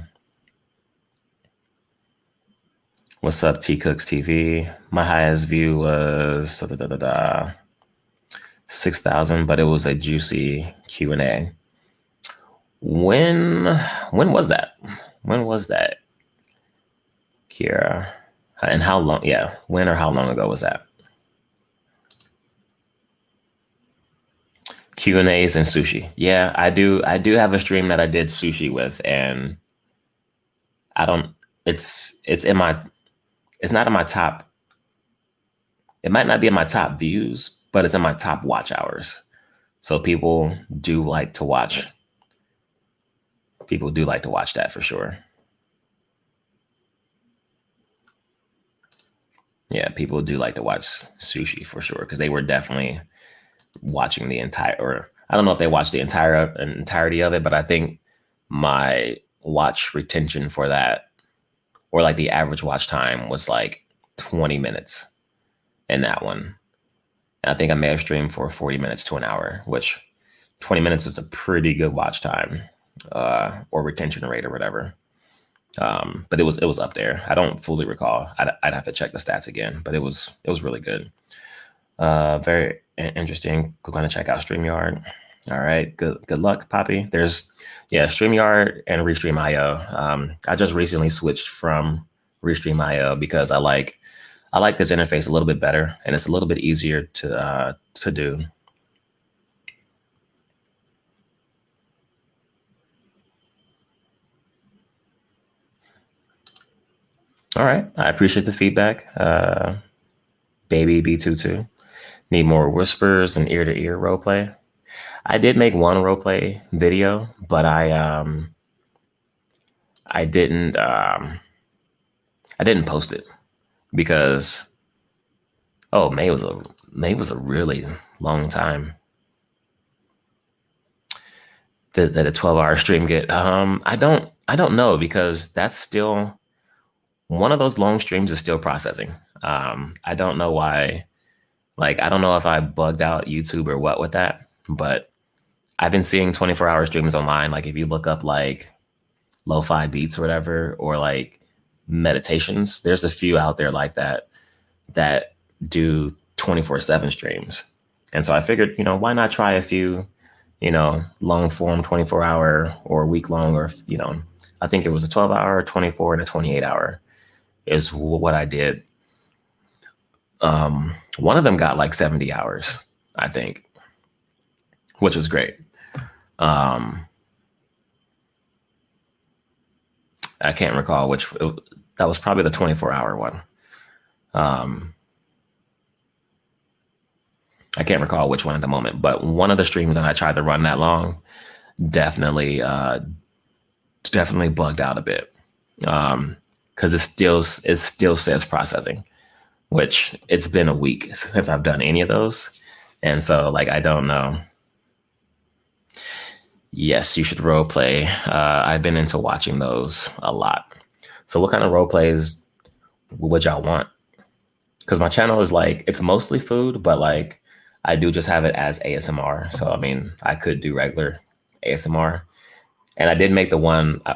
What's up, T Cooks TV? My highest view was 6,000, but it was a juicy Q&A. When was that? When was that, Kira? And how long? Yeah, when or how long ago was that? Q&As and sushi. Yeah, I do have a stream that I did sushi with, and I don't. It's in my. It's not in my top. It might not be in my top views, but it's in my top watch hours. So people do like to watch. People do like to watch that for sure. Yeah, people do like to watch sushi for sure because they were definitely watching the entire. Or I don't know if they watched the entirety of it, but I think my watch retention for that, or like the average watch time, was like 20 minutes in that one. And I think I may have streamed for 40 minutes to an hour, which 20 minutes is a pretty good watch time or retention rate or whatever. But it was up there. I don't fully recall. I'd have to check the stats again, but it was really good. Very interesting. Go kind of check out StreamYard. All right. Good luck, Poppy. There's StreamYard and Restream.io. I just recently switched from Restream.io because I like this interface a little bit better, and it's a little bit easier to do. All right. I appreciate the feedback. Baby B22. Need more whispers and ear-to-ear roleplay. I did make one roleplay video, but I didn't post it because May was a really long time. Did a 12-hour stream get? I don't know, because that's still one of those long streams is still processing. I don't know why. Like, I don't know if I bugged out YouTube or what with that, but I've been seeing 24-hour streams online. Like if you look up like lo-fi beats or whatever, or like meditations, there's a few out there like that do 24/7 streams. And so I figured, why not try a few, long form 24-hour or week long, or, I think it was a 12-hour, 24, and a 28-hour is what I did. One of them got like 70 hours, I think, which was great. I can't recall that was probably the 24-hour one. I can't recall which one at the moment, but one of the streams that I tried to run that long definitely bugged out a bit. Because it still says processing, which it's been a week since I've done any of those. And so like, I don't know. Yes, you should role play. I've been into watching those a lot. So what kind of role plays would y'all want? Because my channel is like, it's mostly food, but like I do just have it as ASMR. So I mean, I could do regular ASMR. And I did make the one. I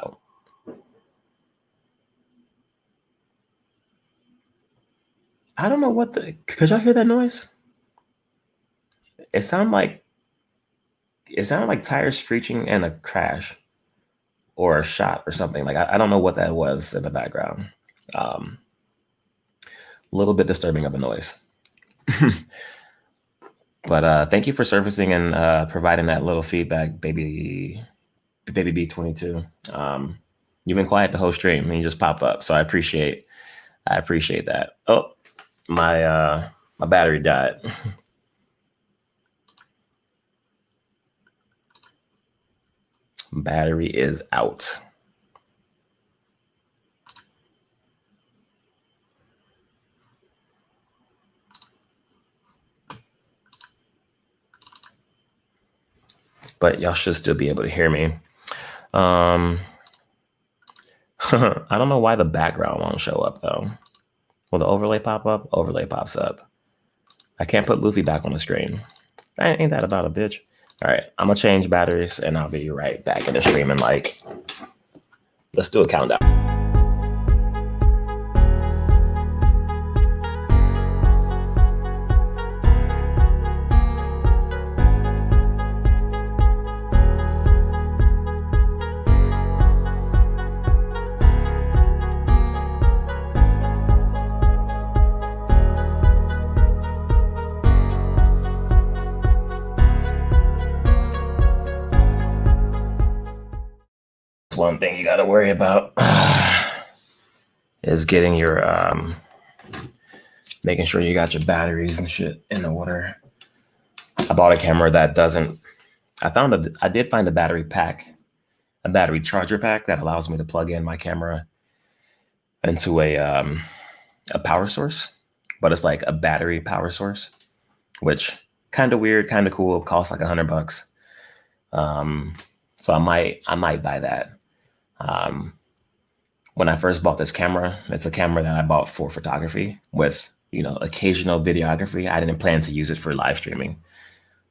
don't know could y'all hear that noise? It sounded like tires screeching and a crash or a shot or something. Like, I don't know what that was in the background. A little bit disturbing of a noise. But thank you for surfacing and providing that little feedback, baby B22. You've been quiet the whole stream and you just pop up. So I appreciate that. Oh, my battery died. Battery is out. But y'all should still be able to hear me. I don't know why the background won't show up though. Will the overlay pop up? Overlay pops up. I can't put Luffy back on the screen. Ain't that about a bitch? All right, I'm gonna change batteries and I'll be right back in the stream and like, let's do a countdown. One thing you got to worry about is getting your making sure you got your batteries and shit in order. I bought a camera that doesn't. I did find a battery charger pack that allows me to plug in my camera into a power source, but it's like a battery power source, which kind of weird, kind of cool. It costs like $100. So I might buy that. When I first bought this camera, it's a camera that I bought for photography with, occasional videography. I didn't plan to use it for live streaming.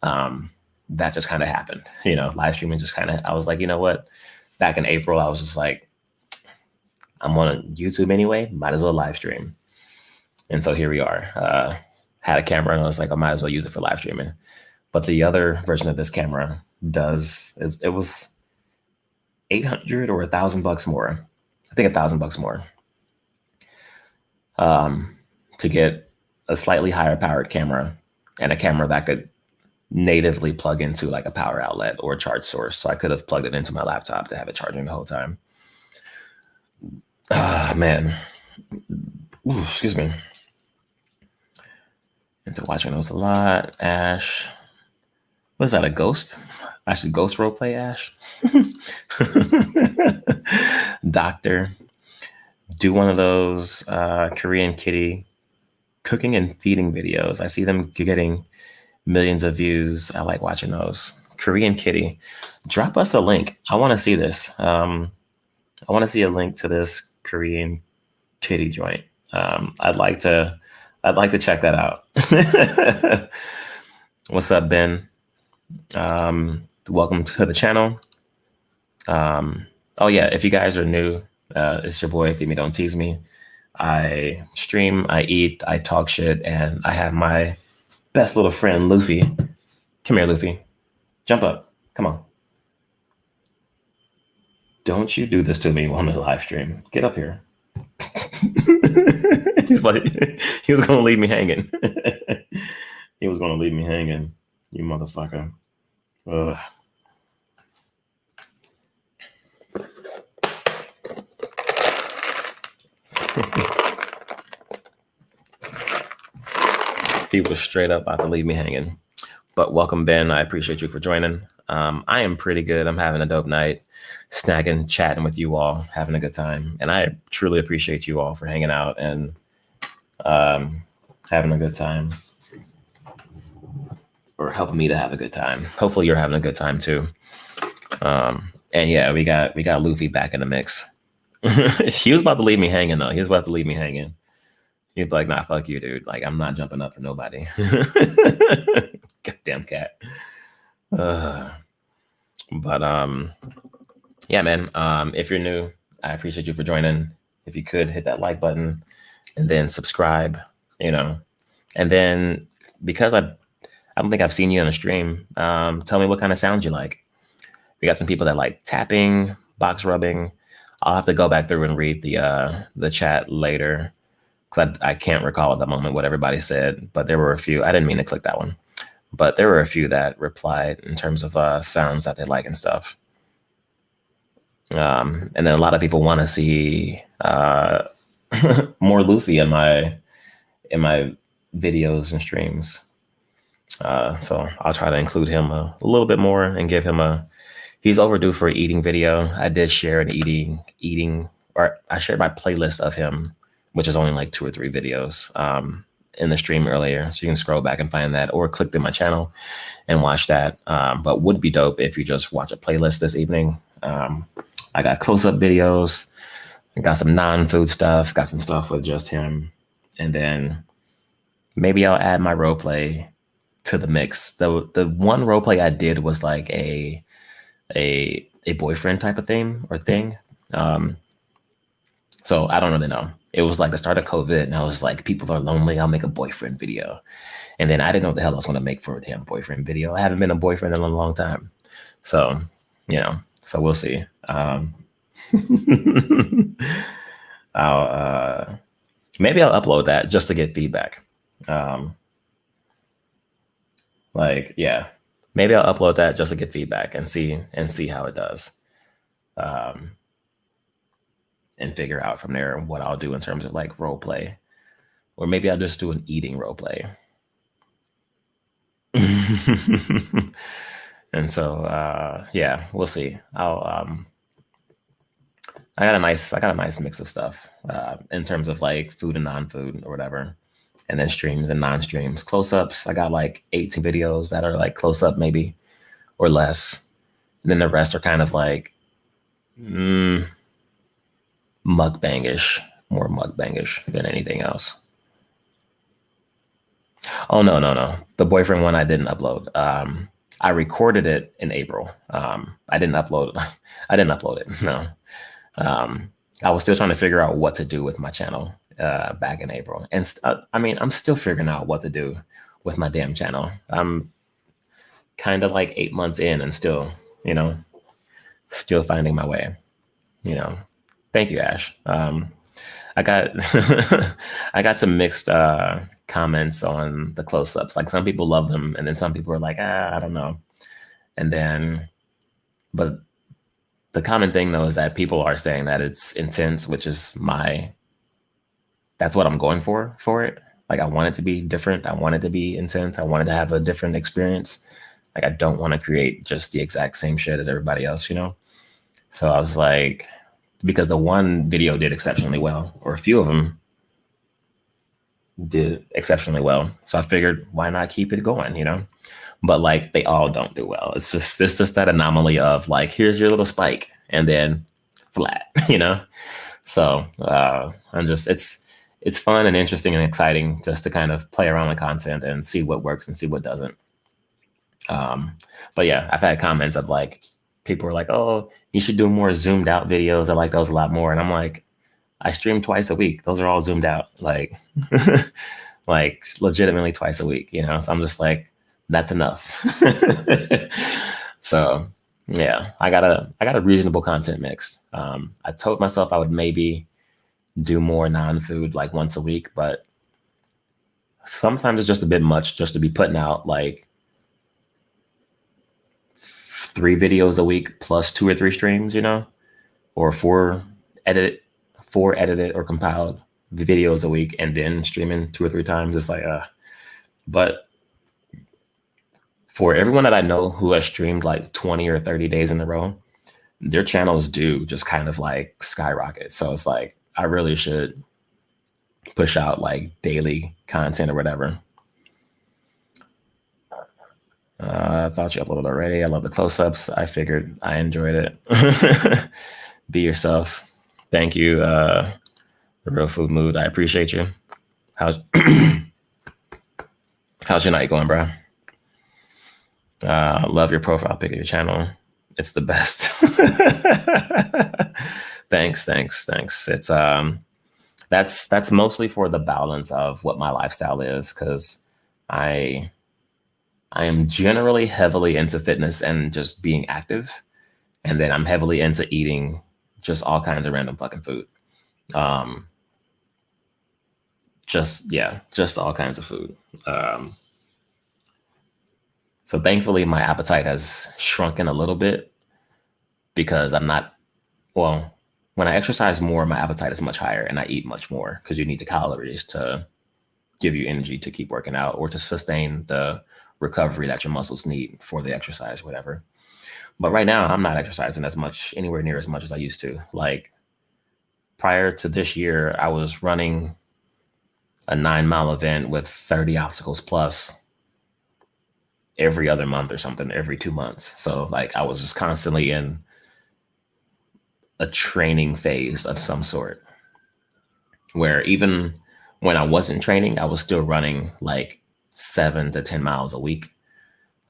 That just kind of happened, live streaming just kind of, I was like, you know what? Back in April, I was just like, I'm on YouTube anyway, might as well live stream. And so here we are. Had a camera and I was like, I might as well use it for live streaming. But the other version of this camera it was $800 or $1,000 more. I think $1,000 more. To get a slightly higher powered camera and a camera that could natively plug into like a power outlet or a charge source. So I could have plugged it into my laptop to have it charging the whole time. Man. Ooh, excuse me. Into watching those a lot. Ash. What is that, a ghost? I should ghost roleplay Ash. Doctor. Do one of those Korean kitty cooking and feeding videos. I see them getting millions of views. I like watching those. Korean kitty. Drop us a link. I want to see this. I want to see a link to this Korean kitty joint. I'd like to check that out. What's up, Ben? Welcome to the channel. Oh yeah, if you guys are new, it's your boy Feedmedontteaseme. I stream, I eat, I talk shit, and I have my best little friend Luffy. Come here, Luffy. Jump up. Come on. Don't you do this to me on the live stream. Get up here. He was going to leave me hanging. He was going to leave me hanging. You motherfucker. Ugh. He was straight up about to leave me hanging. But welcome, Ben. I appreciate you for joining. I am pretty good. I'm having a dope night, snagging, chatting with you all, having a good time. And I truly appreciate you all for hanging out and having a good time, or helping me to have a good time. Hopefully you're having a good time too. And yeah, we got Luffy back in the mix. He was about to leave me hanging though. He was about to leave me hanging. He'd be like, nah, fuck you, dude. Like, I'm not jumping up for nobody. Goddamn cat. But yeah, man. If you're new, I appreciate you for joining. If you could hit that like button and then subscribe, and then because I don't think I've seen you on a stream, tell me what kind of sounds you like. We got some people that like tapping, box rubbing. I'll have to go back through and read the chat later, because I can't recall at the moment what everybody said, but there were a few. I didn't mean to click that one, but there were a few that replied in terms of sounds that they like and stuff. And then a lot of people want to see more Luffy in my videos and streams. So I'll try to include him a little bit more and give him a. He's overdue for an eating video. I did share an eating, or I shared my playlist of him, which is only like 2 or 3 videos in the stream earlier. So you can scroll back and find that, or click through my channel and watch that. But would be dope if you just watch a playlist this evening. I got close-up videos. I got some non-food stuff. Got some stuff with just him, and then maybe I'll add my role play to the mix. The one role play I did was like a boyfriend type of theme or thing. Um, so I don't really know. It was like the start of COVID, and I was like, people are lonely. I'll make a boyfriend video, and then I didn't know what the hell I was going to make for a damn boyfriend video. I haven't been a boyfriend in a long time, so so we'll see. I'll maybe I'll upload that just to get feedback. Um, like yeah, maybe I'll upload that just to get feedback and see how it does. Um, and figure out from there what I'll do in terms of like role play, or maybe I'll just do an eating role play. And so yeah, we'll see. I got a nice mix of stuff in terms of like food and non-food or whatever, and then streams and non-streams. Close-ups, I got like 18 videos that are like close-up maybe or less. And then the rest are kind of like mukbangish, more mukbangish than anything else. Oh no. The boyfriend one I didn't upload. I recorded it in April. I didn't upload. I didn't upload it. No. I was still trying to figure out what to do with my channel back in April, and I mean, I'm still figuring out what to do with my damn channel. I'm kind of like 8 months in, and still finding my way. You know, thank you, Ash. I got I got some mixed comments on the close-ups. Like some people love them, and then some people are like, I don't know. And then, but the common thing though is that people are saying that it's intense, which is that's what I'm going for it. Like I want it to be different. I want it to be intense. I want it to have a different experience. Like I don't want to create just the exact same shit as everybody else. So I was like, because the one video did exceptionally well, or a few of them did exceptionally well. So I figured, why not keep it going? But like they all don't do well. It's just that anomaly of like, here's your little spike and then flat. So it's fun and interesting and exciting just to kind of play around with content and see what works and see what doesn't. But yeah, I've had comments of like people are like, oh, you should do more zoomed out videos. I like those a lot more. And I'm like, I stream twice a week. Those are all zoomed out, like like legitimately twice a week. So I'm just like, that's enough. So yeah, I got a reasonable content mix. I told myself I would maybe do more non-food like once a week, but sometimes it's just a bit much just to be putting out like 3 videos a week plus 2 or 3 streams, or 4 edited or compiled videos a week and then streaming 2 or 3 times. It's like, but for everyone that I know who has streamed like 20 or 30 days in a row, their channels do just kind of like skyrocket. So it's like, I really should push out like daily content or whatever. I thought you uploaded already. I love the close-ups. I figured I enjoyed it. Be yourself. Thank you, the Real Food Mood. I appreciate you. How's your night going, bro? Love your profile pic of your channel. It's the best. Thanks. It's that's mostly for the balance of what my lifestyle is, because I am generally heavily into fitness and just being active, and then I'm heavily into eating just all kinds of random fucking food. Just all kinds of food. So thankfully my appetite has shrunken a little bit because I'm not well, when I exercise more, my appetite is much higher and I eat much more because you need the calories to give you energy to keep working out or to sustain the recovery that your muscles need for the exercise, whatever. But right now, I'm not exercising as much, anywhere near as much as I used to. Like prior to this year, I was running a 9 mile event with 30 obstacles plus every other month or something, every 2 months. So like I was just constantly in a training phase of some sort where even when I wasn't training, I was still running like 7 to 10 miles a week.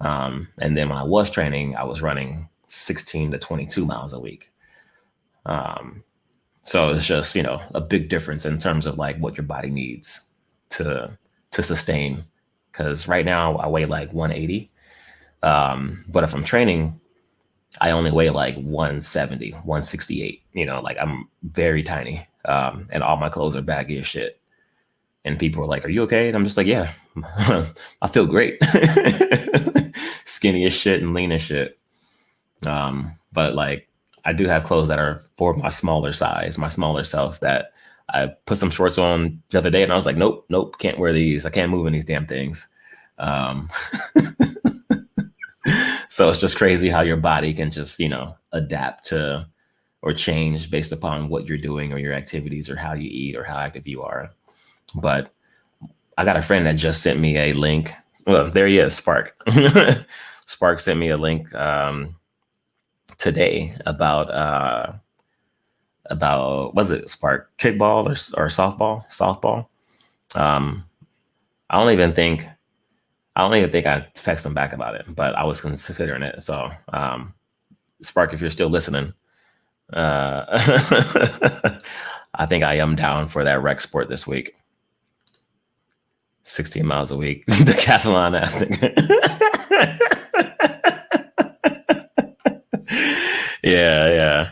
And then when I was training, I was running 16 to 22 miles a week. Um, so it's just, a big difference in terms of like what your body needs to to sustain. Because right now I weigh like 180. But if I'm training, I only weigh like 170, 168. Like I'm very tiny. And all my clothes are baggy as shit. And people are like, "Are you okay?" And I'm just like, "Yeah, I feel great." Skinny as shit and lean as shit. But like, I do have clothes that are for my smaller size, my smaller self. That I put some shorts on the other day, and I was like, "Nope, nope, can't wear these. I can't move in these damn things." Um, so it's just crazy how your body can just adapt to or change based upon what you're doing or your activities or how you eat or how active you are. But I got a friend that just sent me a link. Well, there he is, Spark. Spark sent me a link today about was it Spark kickball or softball? Softball. Um, I don't even think I texted him back about it, but I was considering it. So Spark, if you're still listening, uh, I think I am down for that rec sport this week. 16 miles a week, decathlon asking. Yeah.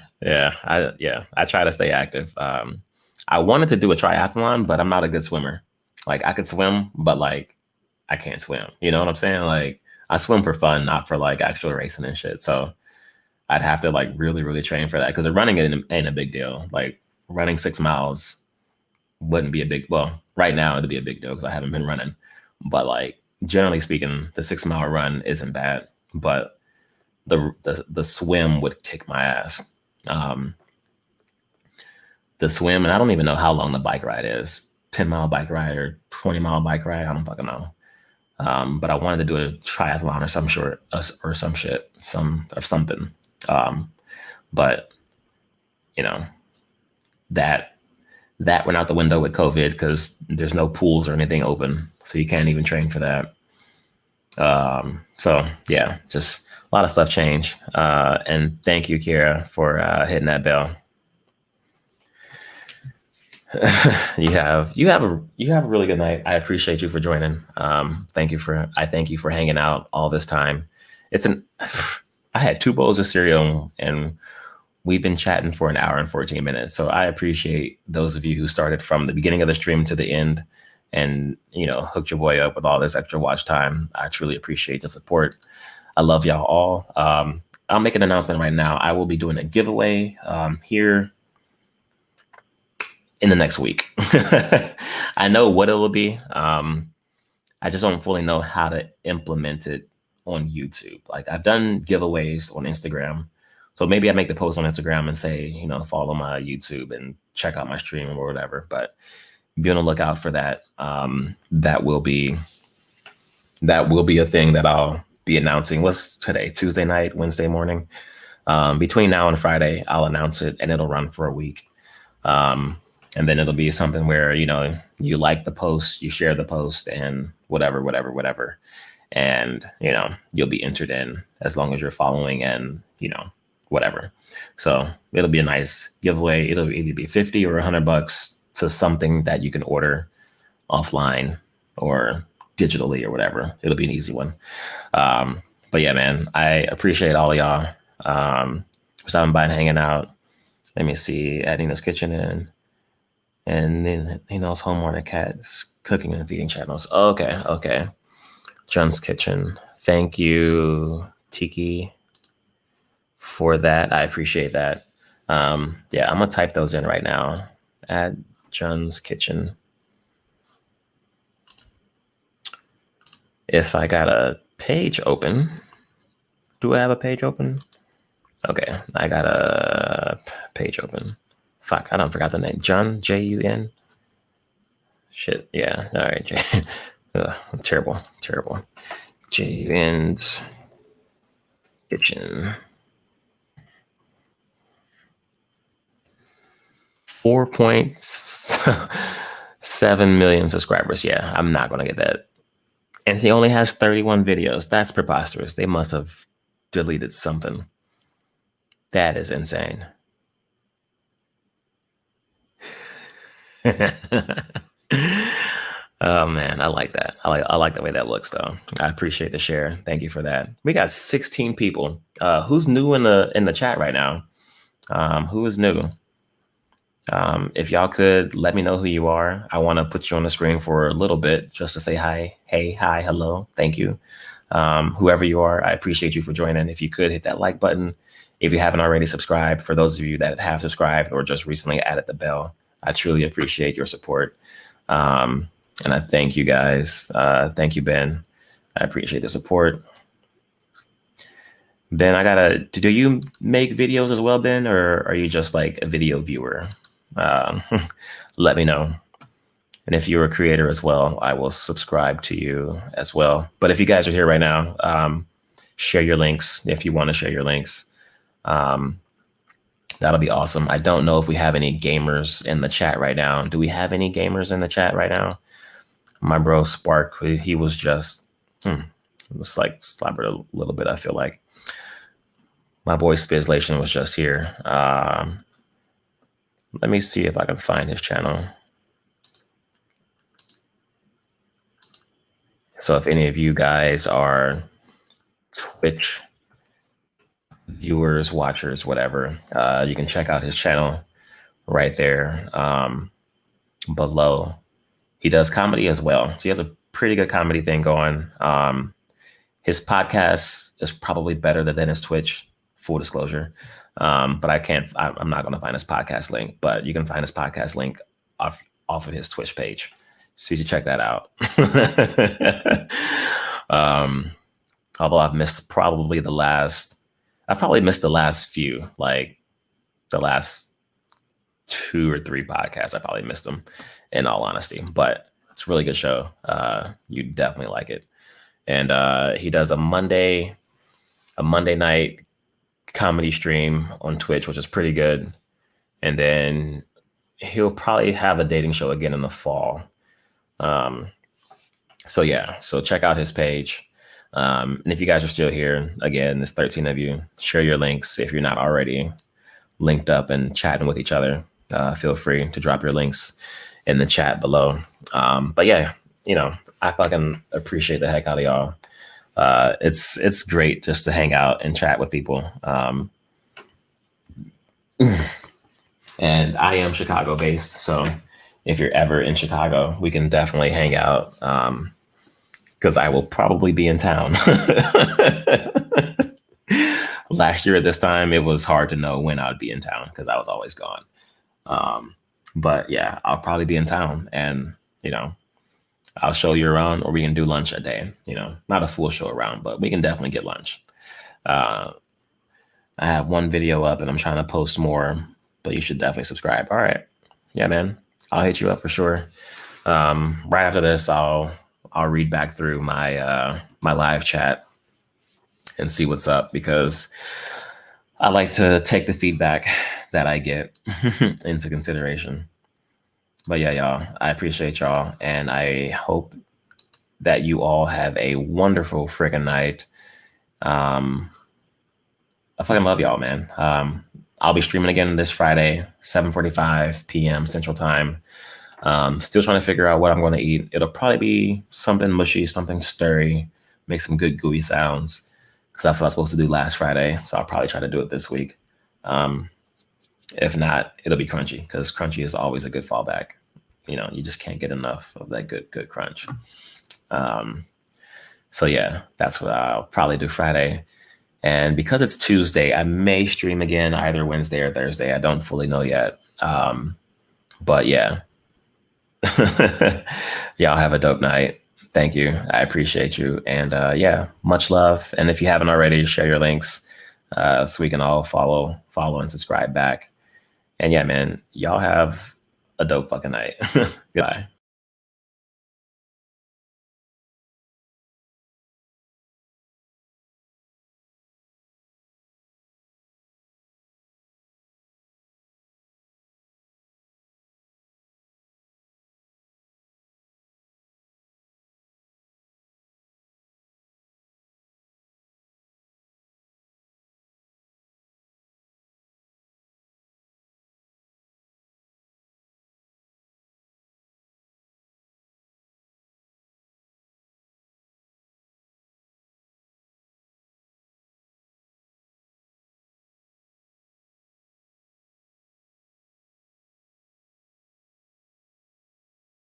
I try to stay active. I wanted to do a triathlon, but I'm not a good swimmer. Like I could swim, but like I can't swim. You know what I'm saying? Like I swim for fun, not for like actual racing and shit. So I'd have to like really, really train for that because the running ain't a big deal. Like running 6 miles wouldn't be a big. Well, right now it'd be a big deal because I haven't been running. But like generally speaking, the 6 mile run isn't bad. But the swim would kick my ass. Um, the swim, and I don't even know how long the bike ride is. 10 mile bike ride or 20 mile bike ride. I don't fucking know. But I wanted to do a triathlon or some short or some shit, some or something. Um, but you know that that went out the window with COVID because there's no pools or anything open, so you can't even train for that. So yeah, just a lot of stuff changed. And thank you, Kira, for hitting that bell. You have a really good night. I appreciate you for joining. Thank you for hanging out all this time. It's an I had 2 bowls of cereal and we've been chatting for an hour and 14 minutes. So I appreciate those of you who started from the beginning of the stream to the end and hooked your boy up with all this extra watch time. I truly appreciate the support. I love y'all all. I'll make an announcement right now. I will be doing a giveaway here in the next week. I know what it will be. I just don't fully know how to implement it on YouTube. Like I've done giveaways on Instagram. So maybe I make the post on Instagram and say, follow my YouTube and check out my stream or whatever. But be on the lookout for that. That will be a thing that I'll be announcing. What's today? Tuesday night, Wednesday morning. Between now and Friday, I'll announce it and it'll run for a week. And then it'll be something where, you like the post, you share the post and whatever. And, you'll be entered in as long as you're following and, whatever. So it'll be a nice giveaway. It'll either be 50 or $100 to something that you can order offline or digitally or whatever. It'll be an easy one. But yeah, man, I appreciate all of y'all for stopping by and hanging out. Let me see, adding this kitchen in. And then he knows homework and cats cooking and feeding channels. Okay. John's Kitchen. Thank you, Tiki, for that. I appreciate that. Yeah, I'm gonna type those in right now. At John's Kitchen. If I got a page open, do I have a page open? Okay, I got a page open. Fuck, I don't forgot the name. John, Jun. Shit, yeah. All right, J. Ugh, terrible. Jun's Kitchen. 4.7 million subscribers. Yeah, I'm not gonna get that. And he only has 31 videos. That's preposterous. They must have deleted something. That is insane. Oh man, I like that. I like the way that looks though. I appreciate the share. Thank you for that. We got 16 people. Who's new in the chat right now? Who is new? If y'all could let me know who you are. I want to put you on the screen for a little bit just to say hi. Hey, hi, hello. Thank you. Whoever you are, I appreciate you for joining. If you could hit that like button. If you haven't already subscribed, for those of you that have subscribed or just recently added the bell, I truly appreciate your support. And I thank you guys. Thank you, Ben. I appreciate the support. Ben, do you make videos as well, Ben, or are you just like a video viewer? Um, let me know. And if you're a creator as well, I will subscribe to you as well. But if you guys are here right now, share your links if you want to share your links. That'll be awesome. I don't know if we have any gamers in the chat right now. Do we have any gamers in the chat right now? My bro Spark, he was just, it was like slobbered a little bit, I feel like. My boy Spizlation was just here. Let me see if I can find his channel. So if any of you guys are Twitch viewers, watchers, whatever, you can check out his channel right there below. He does comedy as well. So he has a pretty good comedy thing going. His podcast is probably better than his Twitch, full disclosure. But I'm not going to find his podcast link, but you can find his podcast link off of his Twitch page. So you should check that out. Although I've probably missed the last few, like the last 2 or 3 podcasts. I probably missed them in all honesty, but it's a really good show. You definitely like it. And he does a Monday night comedy stream on Twitch, which is pretty good. And then he'll probably have a dating show again in the fall. So check out his page. And if you guys are still here, again, there's 13 of you. Share your links if you're not already linked up and chatting with each other. Feel free to drop your links in the chat below. But yeah, I fucking appreciate the heck out of y'all. It's great just to hang out and chat with people. And I am Chicago based, so if you're ever in Chicago, we can definitely hang out. Because I will probably be in town. Last year at this time, it was hard to know when I would be in town because I was always gone. But yeah, I'll probably be in town, and I'll show you around, or we can do lunch a day. Not a full show around, but we can definitely get lunch. I have one video up, and I'm trying to post more, but you should definitely subscribe. All right, yeah, man, I'll hit you up for sure. Right after this, I'll read back through my my live chat and see what's up, because I like to take the feedback that I get into consideration. But yeah, y'all, I appreciate y'all, and I hope that you all have a wonderful freaking night. I fucking love y'all, man. I'll be streaming again this Friday, 7:45 p.m. Central Time. Still trying to figure out what I'm going to eat. It'll probably be something mushy, something stirry, make some good gooey sounds, because that's what I was supposed to do last Friday. So I'll probably try to do it this week. If not, it'll be crunchy, because crunchy is always a good fallback. You just can't get enough of that good crunch. So yeah, that's what I'll probably do Friday. And because it's Tuesday, I may stream again either Wednesday or Thursday. I don't fully know yet. But yeah, y'all have a dope night. Thank you. I appreciate you. And yeah, much love. And if you haven't already, share your links so we can all follow and subscribe back. And yeah, man, y'all have a dope fucking night. Goodbye.